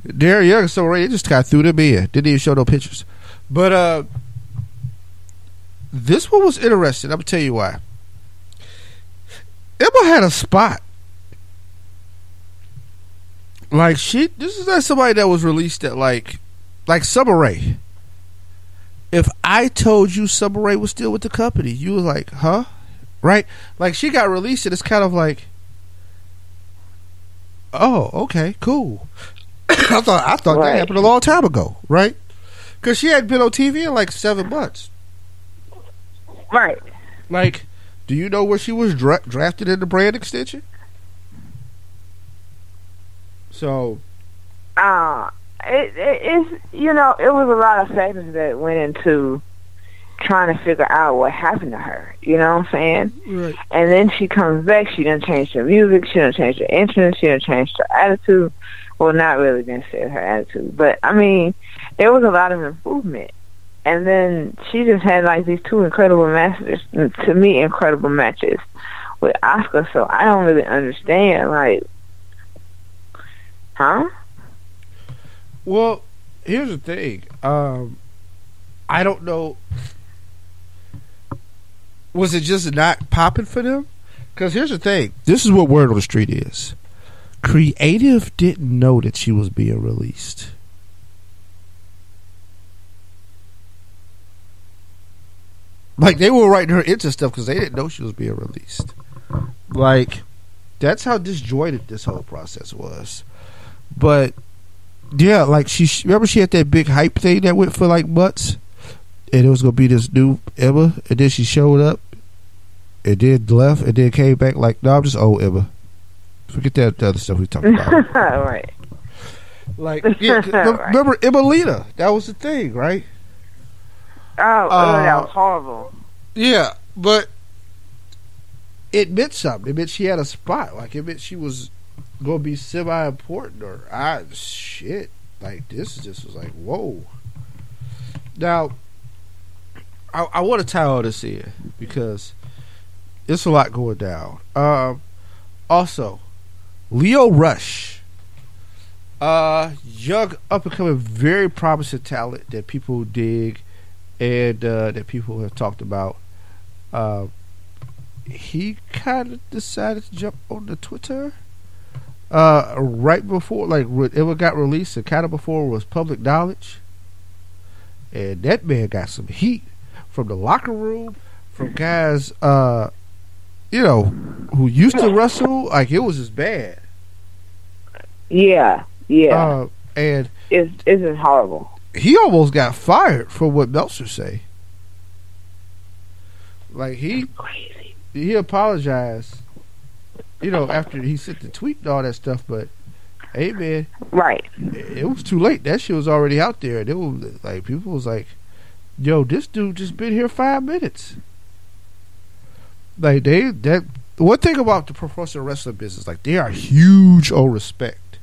Darren Young and Summer Rae, they just kind of threw them in. Didn't even show no pictures. But this one was interesting. I'm going to tell you why. Emma had a spot. Like, this is not somebody that was released at, like Summer Rae. If I told you Summer Rae was still with the company, you was like, huh? Right? Like, she got released and it's kind of like, oh, okay, cool. I thought that happened a long time ago, right? Because she hadn't been on TV in like 7 months. Right. Like, do you know where she was drafted in the brand extension? So, it's it was a lot of factors that went into trying to figure out what happened to her. You know what I'm saying? Right. And then she comes back. She done changed her music. She done changed her entrance. She done changed her attitude. Well, not really necessarily her attitude, but I mean, there was a lot of improvement. And then she just had like these two incredible matches, to me, incredible matches with Asuka. So I don't really understand, like, huh? Well, here's the thing. I don't know. Was it just not popping for them? Because here's the thing. This is what word on the street is. Creative didn't know that she was being released. Like, they were writing her into stuff because they didn't know she was being released. Like, that's how disjointed this whole process was. But, yeah, like, remember she had that big hype thing that went for, like, months? And it was going to be this new Emma. And then she showed up. And then left. And then came back like, no, I'm just old Emma. Forget that other stuff we talked about. Right. Like, yeah, remember Emmalina? That was the thing, right? Oh, that was horrible. Yeah, but it meant something. It meant she had a spot. Like, it meant she was going to be semi-important. Or, shit. Like, this just was like, whoa. Now, I want to tie all this in because it's a lot going down. Also, Leo Rush Young, up and coming, very promising talent that people dig and that people have talked about. He kind of decided to jump on the Twitter right before, like, it got released, and kind of before it was public knowledge. And that man got some heat from the locker room, from guys, who used to wrestle. Like, it was just bad. Yeah. And it's horrible. He almost got fired for what Meltzer say. Like, he apologized, after he sent the tweet and all that stuff. But hey, man, right? It was too late. That shit was already out there. And it was like, people was like, "Yo, this dude just been here 5 minutes." Like, that one thing about the professional wrestling business, like, they are huge on respect.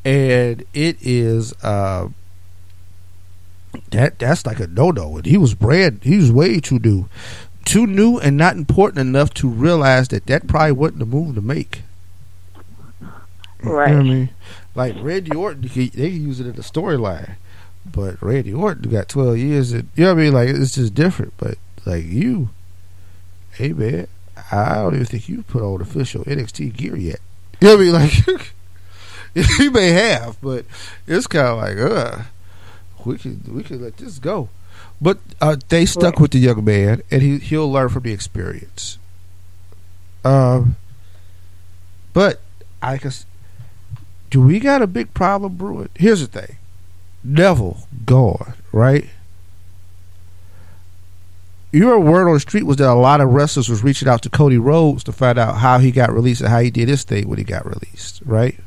And it is that's like a no-no. And he was way too new and not important enough to realize that probably wasn't the move to make. Right. You know what I mean? Like, Randy Orton, they can use it in the storyline, but Randy Orton got 12 years, and you know what I mean? Like, it's just different. But like, hey man, I don't even think you put on official NXT gear yet. You know what I mean? Like, he may have, but it's kind of like, we can let this go. But they stuck with the young man, and he'll learn from the experience. But I guess, do we got a big problem brewing? Here's the thing: Neville gone, right? Your word on the street was that a lot of wrestlers was reaching out to Cody Rhodes to find out how he got released and how he did his thing when he got released, right?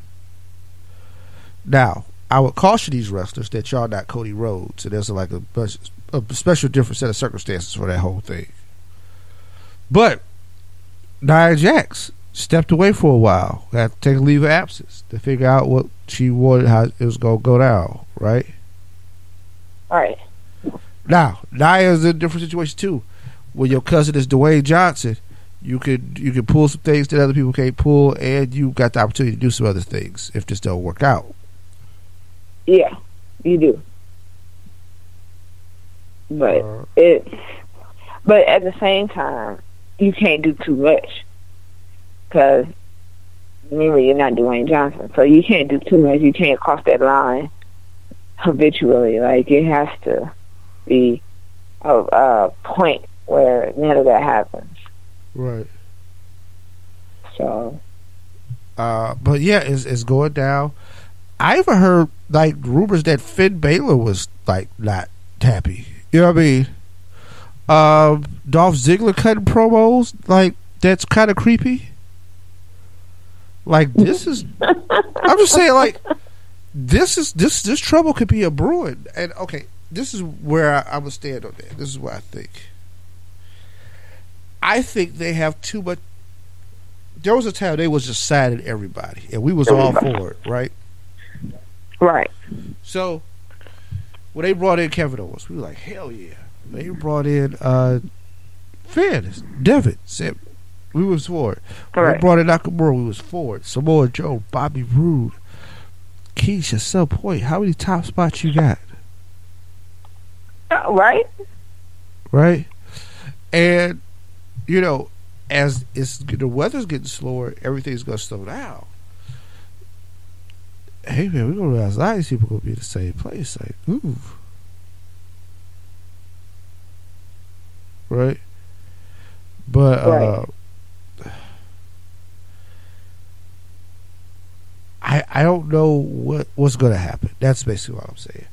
Now, I would caution these wrestlers that y'all not Cody Rhodes, and there's like a special different set of circumstances for that whole thing. But Nia Jax stepped away for a while, had to take a leave of absence to figure out what she wanted, how it was going to go down, right? All right. Now, Nia's in a different situation too. When your cousin is Dwayne Johnson, you can pull some things that other people can't pull, and you got the opportunity to do some other things if this don't work out. Yeah, you do. But but at the same time, you can't do too much, because remember, you're not Dwayne Johnson, so you can't do too much. You can't cross that line habitually. Like, it has to be a point where none of that happens. Right. So. But yeah, it's going down. I even heard like rumors that Finn Balor was like not happy. You know what I mean? Dolph Ziggler cutting promos, like, that's kind of creepy. Like, this is, I'm just saying, like, this trouble could be a brewing. And okay, this is where I would stand on that. This is what I think. I think they have too much. There was a time they was just signing everybody, and we was all for it, right? Right. So when they brought in Kevin Owens, we were like, hell yeah. They brought in Finn, Devin, Sam. We was for it. When they brought in Nakamura, we was for it. Samoa Joe, Bobby Roode, Keisha, at some point, how many top spots you got? Right. Right. And you know, as the weather's getting slower, everything's gonna slow down. Hey man, we're gonna realize a lot of these people gonna be in the same place. Like, ooh. Right? But I don't know what's gonna happen. That's basically what I'm saying.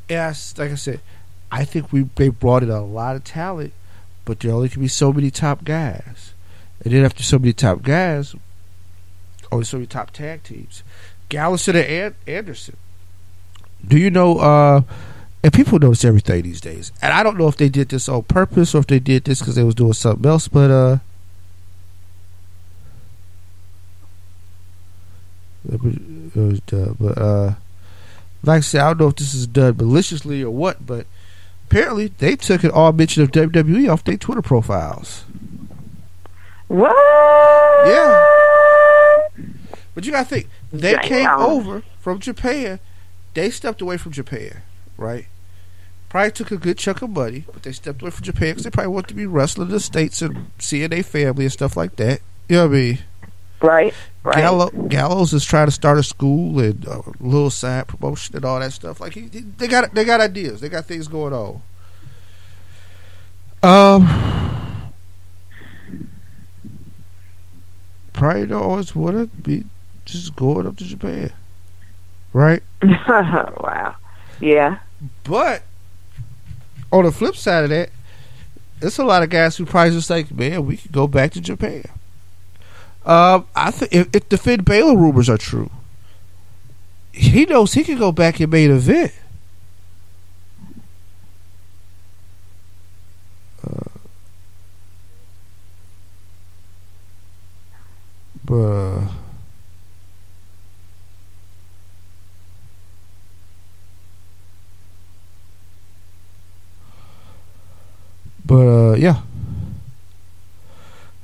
And like I said, I think they brought in a lot of talent, but there only can be so many top guys. And then after so many top guys, only so many top tag teams. Gallison and Anderson. Do you know, and people notice everything these days, and I don't know if they did this on purpose or if they did this because they was doing something else, but like I said, I don't know if this is done maliciously or what, but apparently they took it all mention of WWE off their Twitter profiles. What? Yeah. But you gotta think, they came over from Japan. They stepped away from Japan, right? Probably took a good chunk of money, but they stepped away from Japan because they probably wanted to be wrestling in the States and seeing their family and stuff like that. You know what I mean? Right. Gallows is trying to start a school and a little side promotion and all that stuff. Like they got ideas. They got things going on. Probably don't always want to be just going up to Japan, right? Wow. Yeah. But on the flip side of that, there's a lot of guys who probably just like, man, we could go back to Japan. I think if the Finn Balor rumors are true, he knows he can go back and main event. But yeah.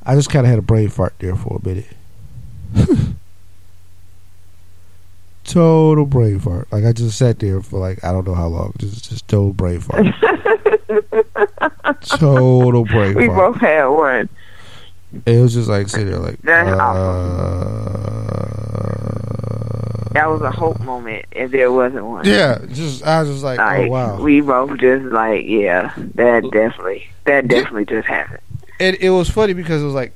I just kind of had a brain fart there for a minute. Total brain fart. Like I just sat there for like I don't know how long. Just total brain fart. Total brain fart. We both had one. It was just like sitting there like That's awesome. That was a hope moment if there wasn't one. Yeah, I was just like oh wow. We both just like that definitely just happened. And it was funny because it was like,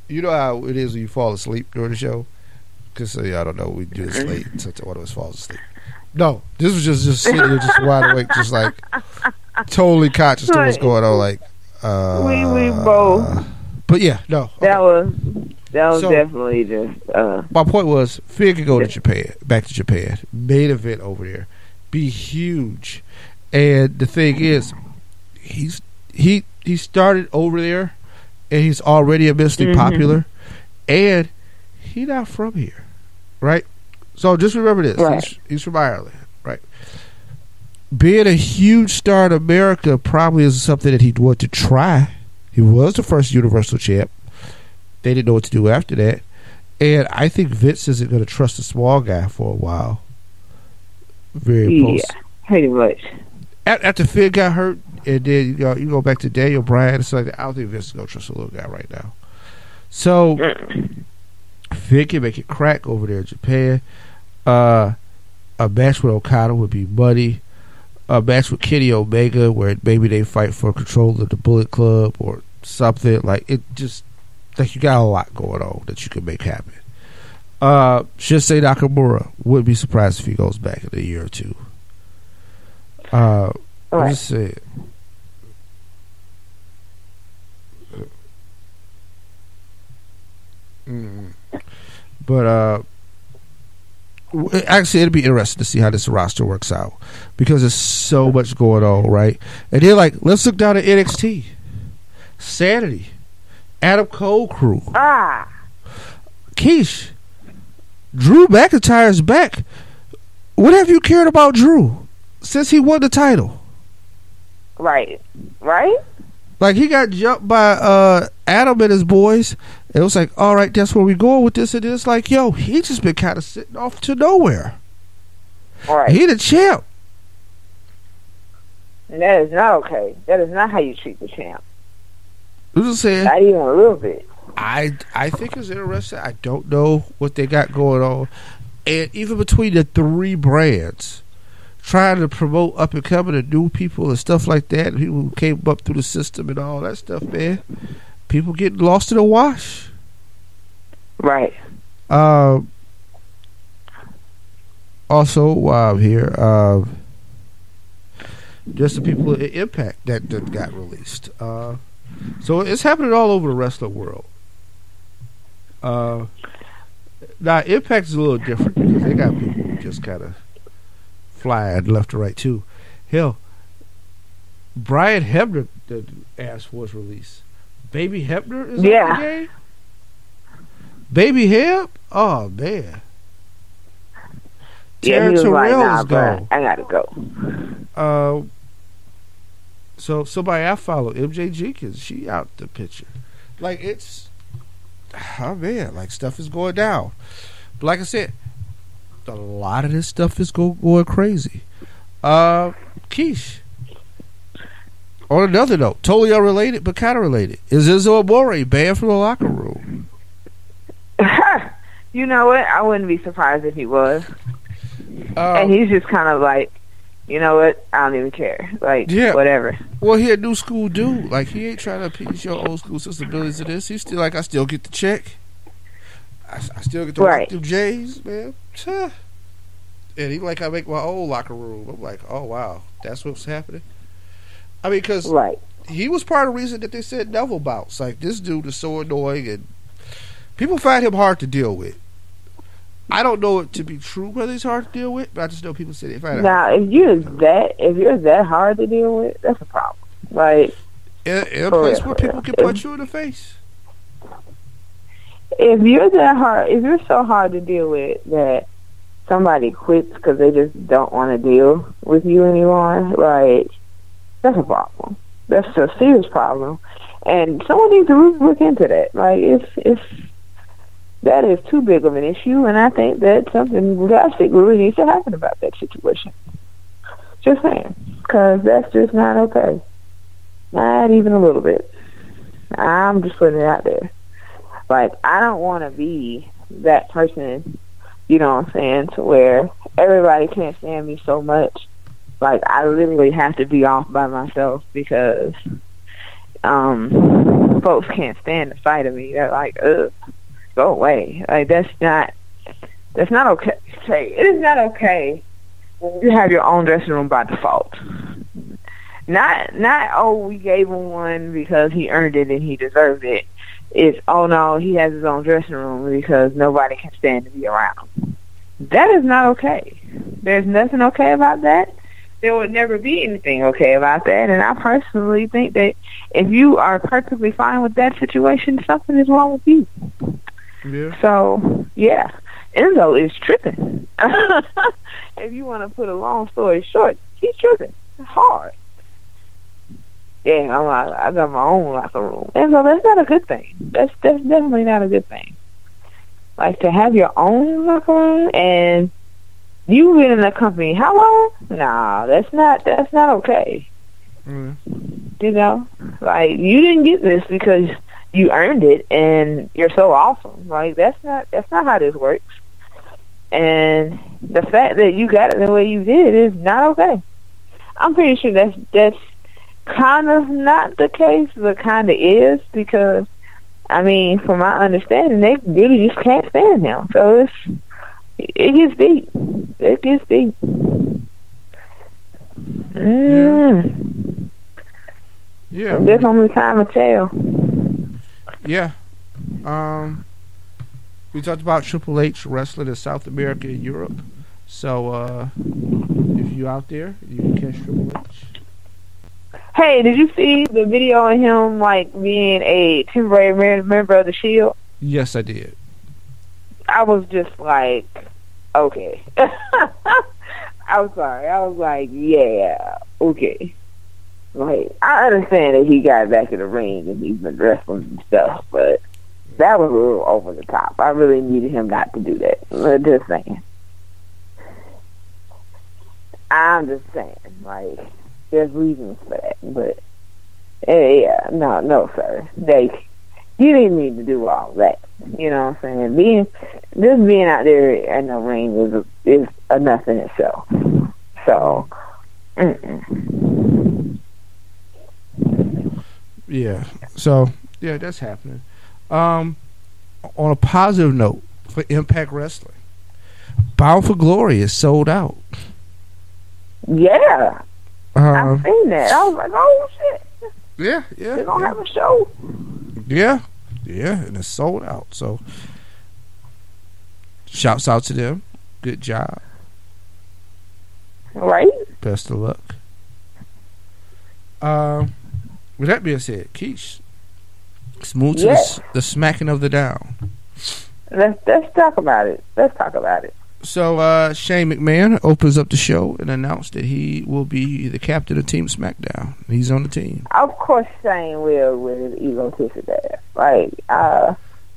you know how it is when you fall asleep during the show? Because, I don't know, we do this late, so one of us falls asleep. No, this was just sitting there, just wide awake, just like, totally conscious to what's going on, like, we both. But yeah, no. Okay. That was so, definitely just, my point was, Finn could go to Japan, back to Japan, main event over there, be huge. And the thing is, he started over there, and he's already immensely popular, and he's not from here, right? So just remember this: right. he's from Ireland, right? Being a huge star in America probably is something that he'd want to try. He was the first Universal champ. They didn't know what to do after that, and I think Vince isn't going to trust a small guy for a while. Pretty much. After Finn got hurt, and then you go back to Daniel Bryan and stuff like that, I don't think Vince is going to trust a little guy right now. So Finn can make it crack over there in Japan. A match with Okada would be money. A match with Kenny Omega where maybe they fight for control of the Bullet Club or something. Like it just like you got a lot going on that you can make happen. Shinsuke Nakamura, wouldn't be surprised if he goes back in a year or two. Let's see. But actually it'd be interesting to see how this roster works out because there's so much going on, right? And they're like, let's look down at NXT. Sanity, Adam Cole crew, Keish, Drew McIntyre's back. What have you cared about Drew since he won the title? Right. Like he got jumped by Adam and his boys. It was like, all right, that's where we going with this. And it's like, yo, he just been kind of sitting off to nowhere. Right. He the champ. And that is not okay. That is not how you treat the champ. I'm just saying. Not even a little bit. I think it's interesting. I don't know what they got going on. And even between the three brands, trying to promote up and coming and new people and stuff like that, people who came up through the system and all that stuff, man. People getting lost in the wash. Right. Also, while I'm here, just the people at Impact that got released. So it's happening all over the wrestling world. Now, Impact is a little different because they got people who just kind of flying left to right, too. Hell, Brian Hebner, the ass was released. Baby Hebner is on the game? Baby Heb? Oh, man. Yeah, he was like, nah, gone. I gotta go. So somebody I follow, MJ Jenkins, she out the picture. Like it's, oh man, like stuff is going down. But like I said, a lot of this stuff is going crazy. Keish. On another note, totally unrelated but kind of related. Is Izzo Amore banned from the locker room? You know what? I wouldn't be surprised if he was. And he's just kind of like, you know what? I don't even care. Like, whatever. Well, he a new school dude. Like, he ain't trying to appease your old school sensibilities of this. He's still like, I still get the check. I still get to work through J's, man. And he like, I make my own locker room. I'm like, oh, wow. That's what's happening? I mean, because he was part of the reason that they said Neville bouts. Like, this dude is so annoying, and people find him hard to deal with. I don't know it to be true whether he's hard to deal with, but I just know people say they find it. Now, if you're that hard to deal with, that's a problem. Like, in a place where people can punch you in the face. If you're so hard to deal with that somebody quits because they just don't want to deal with you anymore, like, that's a problem. That's a serious problem, and someone needs to really look into that. Like, it's that is too big of an issue, and I think that something drastic really needs to happen about that situation. Just saying, because that's just not okay. Not even a little bit. I'm just putting it out there. Like, I don't want to be that person, you know what I'm saying, to where everybody can't stand me so much. Like, I literally have to be off by myself because folks can't stand the sight of me. They're like, ugh, go away. Like, that's not okay. It is not okay when you have your own dressing room by default. Not we gave him one because he earned it and he deserved it. It's, oh no, he has his own dressing room because nobody can stand to be around him. That is not okay. There's nothing okay about that. There would never be anything okay about that. And I personally think that if you are perfectly fine with that situation, something is wrong with you. Yeah. So, yeah. Enzo is tripping. If you want to put a long story short, he's tripping hard. Yeah, I got my own locker room. And so that's not a good thing. That's definitely not a good thing. Like, to have your own locker room and you've been in the company how long? Nah, that's not okay. You know? Like, you didn't get this because you earned it and you're so awesome. Like, that's not how this works. And the fact that you got it the way you did is not okay. I'm pretty sure that's kind of not the case, but kind of is, because, I mean, from my understanding, they really just can't stand him. So it gets deep. It gets deep. Yeah. There's only time to tell. Yeah. We talked about Triple H wrestling in South America and Europe. So, if you out there, you can catch Triple H. Hey, did you see the video of him, like, being a temporary member of the Shield? Yes, I did. I was just like, okay. I'm sorry. I was like, yeah, okay. Like, I understand that he got back in the ring and he's been wrestling and stuff, but that was a little over the top. I really needed him not to do that. Just saying. I'm just saying, like, there's reasons for that, but yeah, no, sir. You didn't need to do all that. You know what I'm saying? Being out there in the ring is enough in itself. So, yeah. So, yeah, that's happening. On a positive note for Impact Wrestling, Bound for Glory is sold out. Yeah. I've seen that. I was like, oh shit. Yeah. They're gonna have a show. Yeah, and it's sold out. So, shouts out to them. Good job. Right. Best of luck. With that being said, Keish, let's move to the smacking of the down. Let's talk about it. So, Shane McMahon opens up the show and announced that he will be the captain of Team SmackDown. He's on the team. Of course, Shane will with his egotistic ass. Like,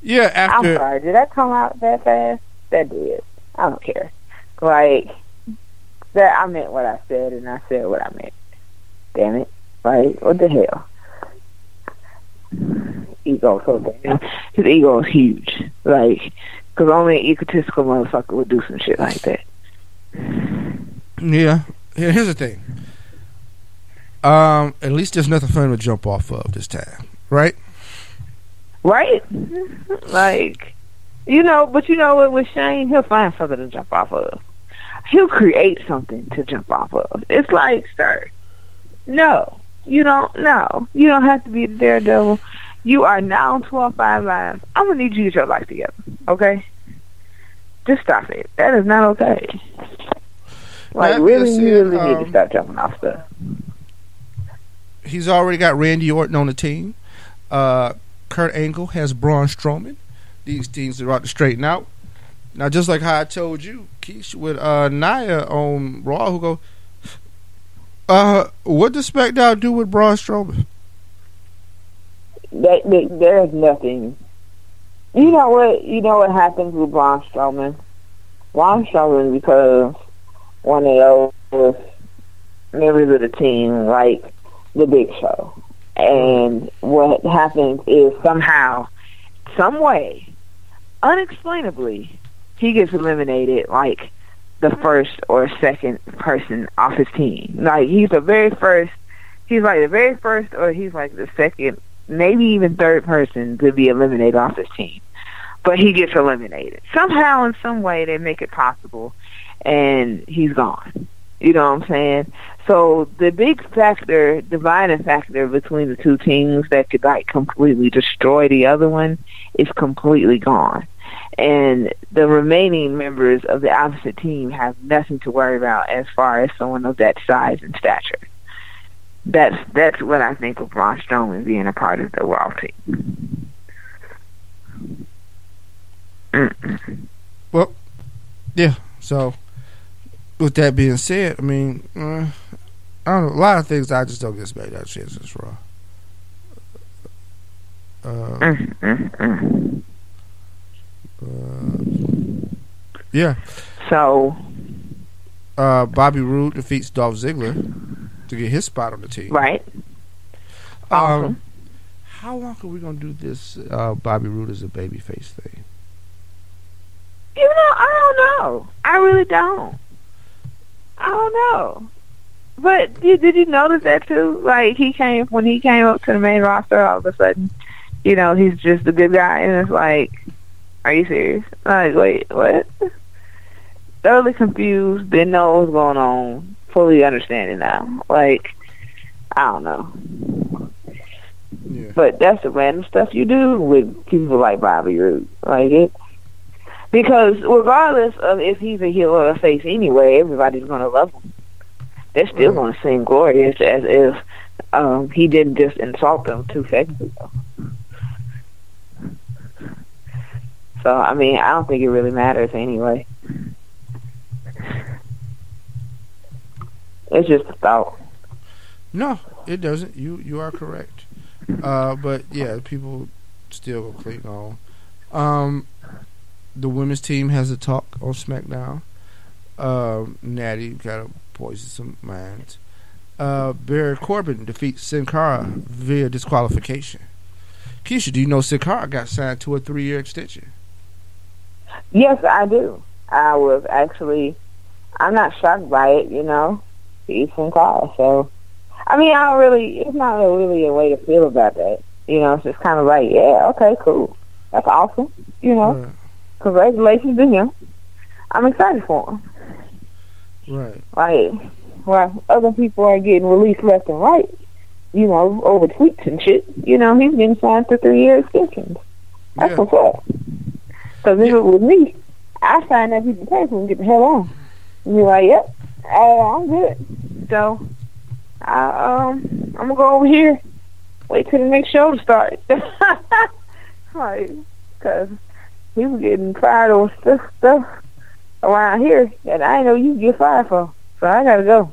yeah, after... I'm sorry, did that come out that fast? That did. I don't care. Like, that I meant what I said, and I said what I meant. Damn it. Like, what the hell? Ego so damn. His ego is huge. Like, because only an egotistical motherfucker would do some shit like that. Yeah. Here's the thing. At least there's nothing for him to jump off of this time, right? Right? Like, but you know what, with Shane, he'll find something to jump off of. He'll create something to jump off of. It's like, sir, no, you don't have to be the daredevil. You are now on 12-5 Live. I'm going to need you to get your life together, okay? Just stop it. That is not okay. Like, really, you really need to stop jumping off stuff. He's already got Randy Orton on the team. Kurt Angle has Braun Strowman. These things are about to straighten out. Now, just like how I told you, Keish, with Nia on Raw, who go, what does SmackDown do with Braun Strowman? There's nothing. You know what happens with Braun Strowman? Braun Strowman, because one of those members of the team, like the Big Show. And what happens is somehow, some way, unexplainably, he gets eliminated like the first or second person off his team. Like, he's like the very first, or he's like the second, maybe even third person to be eliminated off his team. But he gets eliminated. Somehow, in some way, they make it possible, and he's gone. You know what I'm saying? So the big factor, dividing factor between the two teams that could like completely destroy the other one is completely gone. And the remaining members of the opposite team have nothing to worry about as far as someone of that size and stature. That's what I think of Braun Strowman being a part of the Raw team. Well, yeah, so with that being said, I mean, I don't know, a lot of things I just don't get SmackDown chances Raw. Yeah. So, Bobby Roode defeats Dolph Ziggler to get his spot on the team. Right. Awesome. How long are we gonna do this Bobby Roode as a babyface thing? I don't know. I really don't. I don't know. But did you notice that too? Like, when he came up to the main roster, all of a sudden, he's just a good guy, and it's like, are you serious? Like, wait, what? Thoroughly confused, didn't know what was going on, fully understanding now. Like, I don't know. Yeah. But that's the random stuff you do with people like Bobby Roode. Like, it. Because regardless of if he's a heel or a face anyway, everybody's going to love him. They're still going to sing glorious as if he didn't just insult them 2 seconds ago. So, I mean, I don't think it really matters anyway. It's just a thought. No, it doesn't. You are correct. But, yeah, people still go cling on. The women's team has a talk on SmackDown. Natty got to poison some minds. Baron Corbin defeats Sin Cara via disqualification. Keisha, do you know Sin Cara got signed to a 3-year extension? Yes, I do. I'm not shocked by it, He's Sin Cara, so. I mean, it's not really a way to feel about that. It's just kind of like, yeah, okay, cool. That's awesome, Right. Congratulations to him. I'm excited for him. Right. Like, while other people are getting released left and right, over tweets and shit, he's getting signed to 3-year extensions. That's what's up. Because if it was me, I signed that piece of paper and get the hell on. And be like, yep, I'm good. So, I'm going to go over here, wait till the next show to start. Like, because we were getting fired over stuff around here that I didn't know you could get fired for. So I gotta go.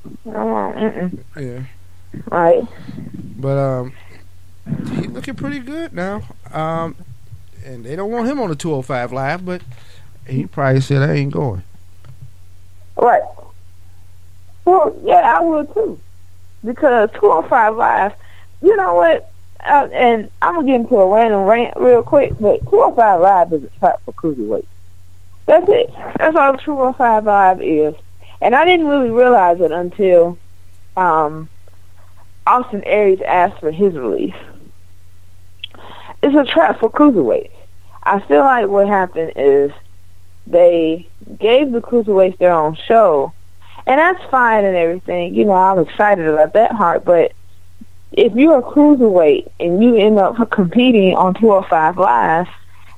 Yeah. Right. But he's looking pretty good now. And they don't want him on the 205 Live, but he probably said I ain't going. Right. Well, yeah, I would too. Because 205 Live, you know what? And I'm going to get into a random rant real quick, but 205 Live is a trap for cruiserweight. That's it. That's all 205 Live is. And I didn't really realize it until Austin Aries asked for his release. It's a trap for cruiserweights. I feel like what happened is they gave the cruiserweights their own show, and that's fine and everything. You know, I'm excited about that part, but if you're a cruiserweight and you end up competing on 205 Live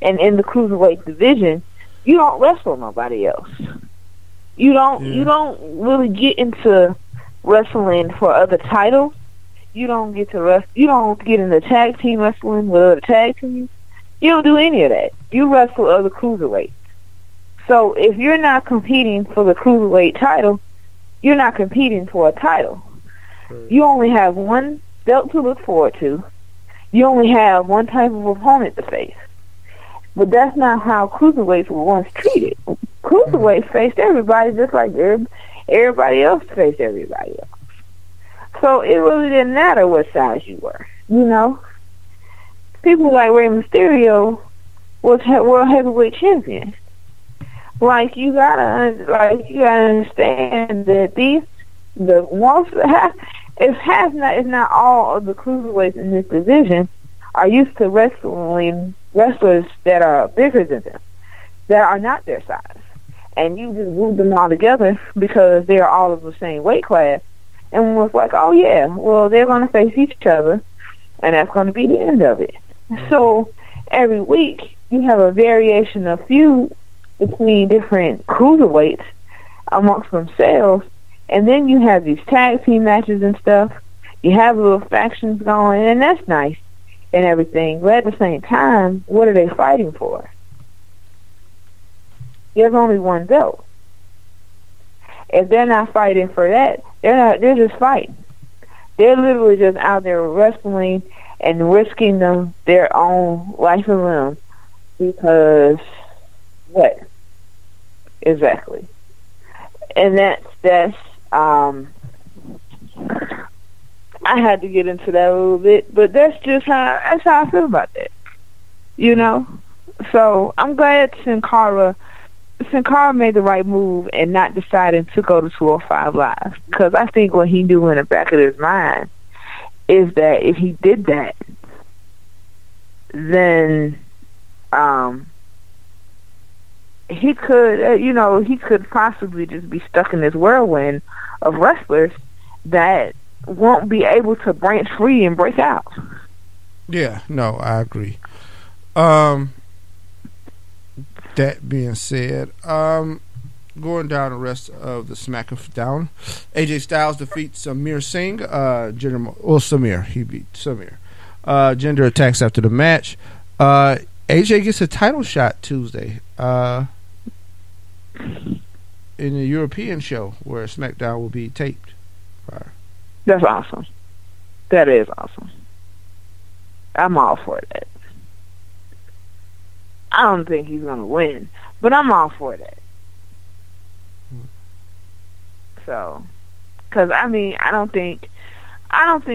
and in the cruiserweight division, you don't wrestle nobody else. You don't really get into wrestling for other titles. You don't get into tag team wrestling with other tag teams. You don't do any of that. You wrestle other cruiserweights. So if you're not competing for the cruiserweight title, you're not competing for a title. You only have one belt to look forward to. You only have one type of opponent to face. But that's not how cruiserweights were once treated. Cruiserweights faced everybody just like everybody else faced everybody else. So it really didn't matter what size you were, you know. People like Rey Mysterio was world heavyweight champion. You gotta understand that if not all of the cruiserweights in this division are used to wrestling wrestlers that are bigger than them, that are not their size, and you just group them all together because they're all of the same weight class, and was like, oh yeah, well they're gonna face each other, and that's gonna be the end of it. So every week you have a variation of feud between different cruiserweights amongst themselves, and then you have these tag team matches and stuff. You have little factions going, and that's nice and everything. But at the same time, what are they fighting for? There's only one belt. If they're not fighting for that, they're just fighting. They're literally just out there wrestling and risking their own life and limb because what? Exactly. And that's I had to get into that a little bit, but that's how I feel about that. You know? So I'm glad Sin Cara made the right move and not deciding to go to 205 Live, because I think what he knew in the back of his mind is that if he did that, then he could possibly just be stuck in this whirlwind of wrestlers that won't be able to branch free and break out. Yeah, no, I agree. That being said, going down the rest of the SmackDown, AJ Styles defeats Samir Singh. Samir, he beat Samir. Gender attacks after the match. AJ gets a title shot Tuesday in the European show where SmackDown will be taped. That's awesome. That is awesome. I'm all for that. I don't think he's going to win, but I'm all for that. So, because I don't think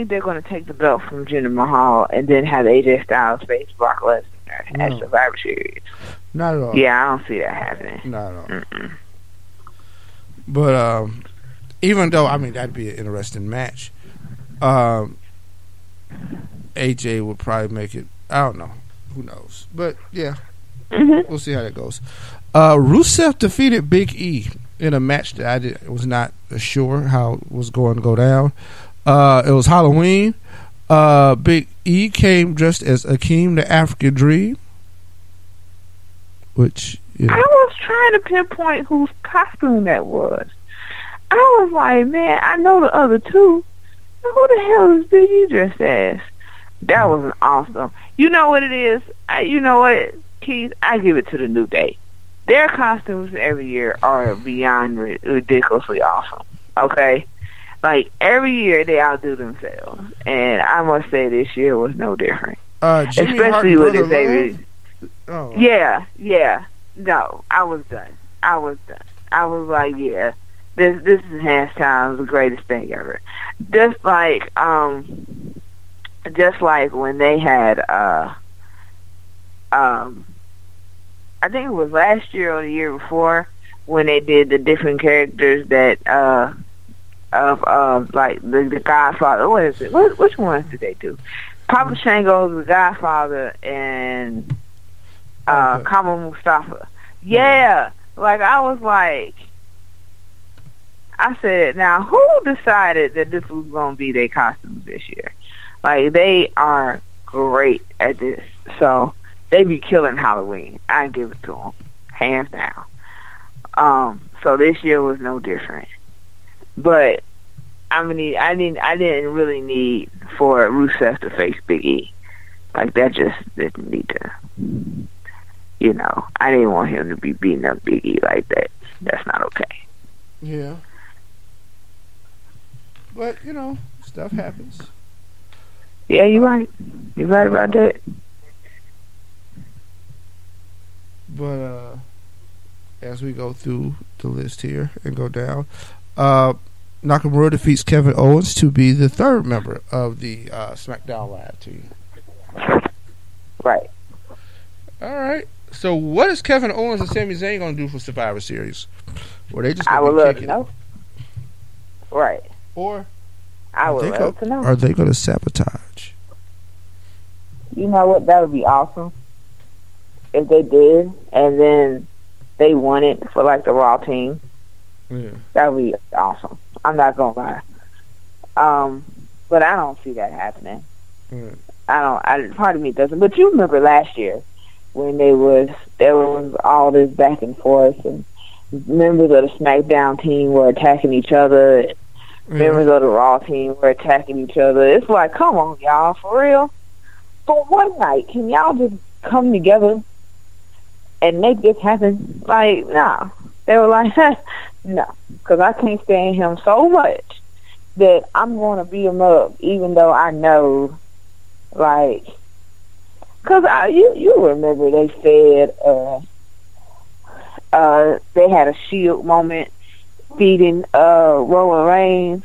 they're going to take the belt from Jinder Mahal and then have AJ Styles face Brock Lesnar at Survivor Series. Not at all. Yeah, I don't see that happening. Not at all. Mm-mm. But even though that'd be an interesting match, AJ would probably make it. I don't know. Who knows? But yeah. Mm-hmm. We'll see how that goes. Rusev defeated Big E in a match that I was not sure how it was going to go down. It was Halloween. Big E came dressed as Akeem the African Dream, which I was trying to pinpoint whose costume that was. I was like, man, I know the other two. Who the hell is Big E dressed as? That was awesome. You know what it is? You know what, Keith? I give it to the New Day. Their costumes every year are beyond ridiculously awesome. Okay? Like, every year they outdo themselves. And I must say this year was no different. Especially with this baby. Oh. Yeah. No, I was done. I was like, yeah. This is hands down the greatest thing ever. Just like when they had I think it was last year or the year before when they did the different characters that of like the Godfather. What is it? Which ones did they do? Papa Shango's The Godfather and Kama Mustafa. Yeah, like I was like, I said, now who decided that this was going to be their costumes this year? Like they are great at this, so they be killing Halloween. I give it to them, hands down. So this year was no different. But I mean, I didn't really need for Rusev to face Big E. Like that just didn't need to. You know, I didn't want him to be beating up Big E like that. That's not okay. Yeah. But you know, stuff happens. Yeah, you're right. You're right about that. But as we go through the list here and go down, Nakamura defeats Kevin Owens to be the third member of the SmackDown Live team. Right. All right. So what is Kevin Owens and Sami Zayn going to do for Survivor Series? Or they just I would love to know. Right. Or I would love to know. Are they going to sabotage? You know what? That would be awesome if they did, and then they won it for like the Raw team. Yeah. That would be awesome. I'm not gonna lie. But I don't see that happening. Part of me doesn't. But you remember last year when there was all this back and forth, and members of the SmackDown team were attacking each other, and members of the Raw team were attacking each other. It's like, come on, y'all, for real. For one night, can y'all just come together and make this happen? Like, nah. They were like, no, because I can't stand him so much that I'm going to beat him up, even though I know, like, because you remember they said they had a Shield moment feeding Roman Reigns,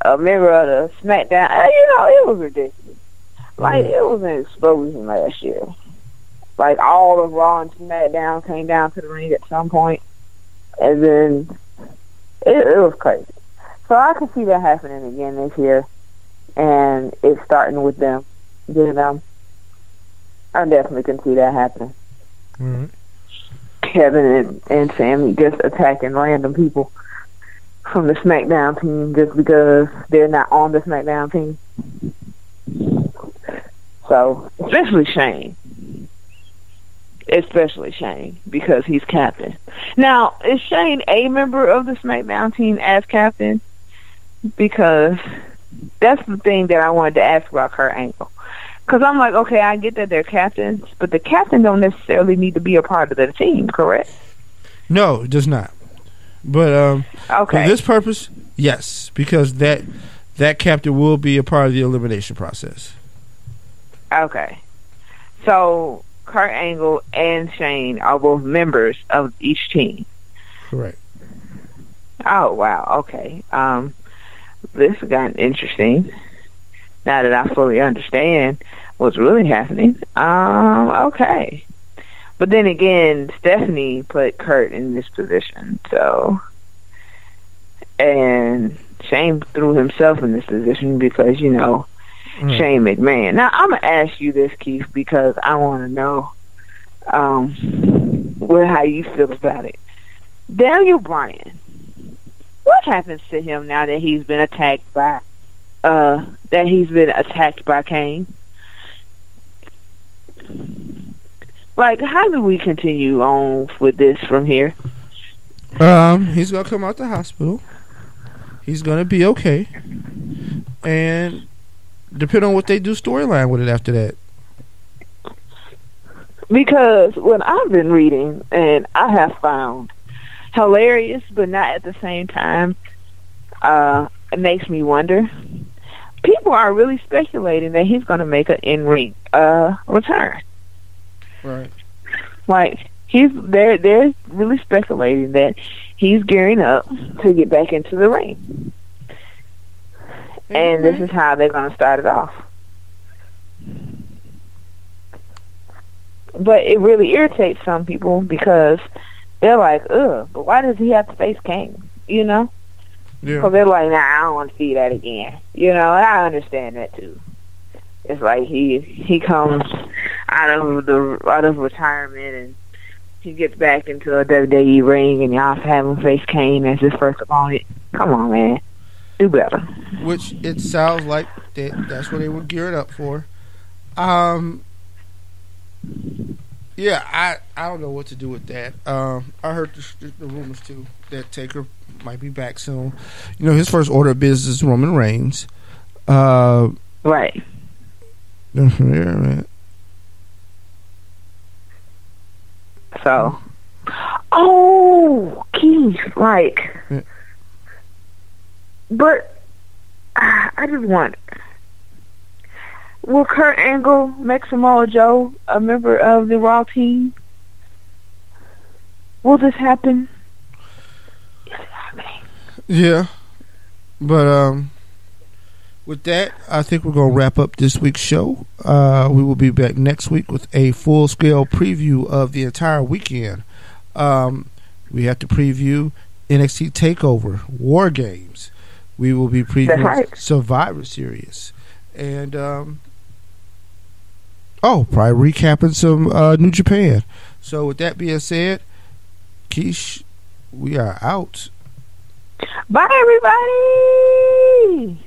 a member of the SmackDown. You know, it was ridiculous. Like, it was an explosion last year. Like, all of Raw and SmackDown came down to the ring at some point. And then it was crazy. So I can see that happening again this year. And it's starting with them. You know? I definitely can see that happening. Mm-hmm. Kevin and Sammy just attacking random people from the SmackDown team just because they're not on the SmackDown team. So, especially Shane, because he's captain. Now, is Shane a member of the SmackDown team as captain? Because that's the thing that I wanted to ask about Kurt Angle. Because I'm like, okay, I get that they're captains, but the captain don't necessarily need to be a part of the team, correct? No, it does not. But okay. For this purpose, yes, because that captain will be a part of the elimination process. Okay. So Kurt Angle and Shane are both members of each team. Correct. Oh, wow. Okay. This has gotten interesting. Now that I fully understand what's really happening. Okay. But then again, Stephanie put Kurt in this position, so. And Shane threw himself in this position because, you know, Shane McMahon. Now, I'm going to ask you this, Keith, because I want to know how you feel about it. Daniel Bryan, what happens to him now that he's been attacked by Kane? Like, how do we continue on with this from here? He's going to come out the hospital. He's going to be okay. And depending on what they do storyline with it after that. Because what I've been reading, and I have found hilarious, but not at the same time, it makes me wonder. People are really speculating that he's going to make an in-ring return. Right. Like, they're really speculating that he's gearing up to get back into the ring. And this is how they're going to start it off. But it really irritates some people because they're like, ugh, but why does he have to face Kane? You know? Yeah. So they're like, nah, I don't want to see that again. You know, and I understand that too. It's like he comes out of retirement and he gets back into a WWE ring and y'all have him face Kane as his first opponent. Come on, man. Do better. Which it sounds like that's what they were geared up for. Yeah, I don't know what to do with that. I heard the rumors too that Taker might be back soon. You know, his first order of business is Roman Reigns. Right. Yeah, man. So, oh, Keith, like, yeah. But I just want. Will Kurt Angle make Samoa Joe a member of the Raw team? Will this happen? Is it happening? Yeah, but with that, I think we're gonna wrap up this week's show. We will be back next week with a full-scale preview of the entire weekend. We have to preview NXT TakeOver, War Games. We will be previewing Survivor Series, and probably recapping some New Japan. So with that being said, Keish, we are out. Bye, everybody.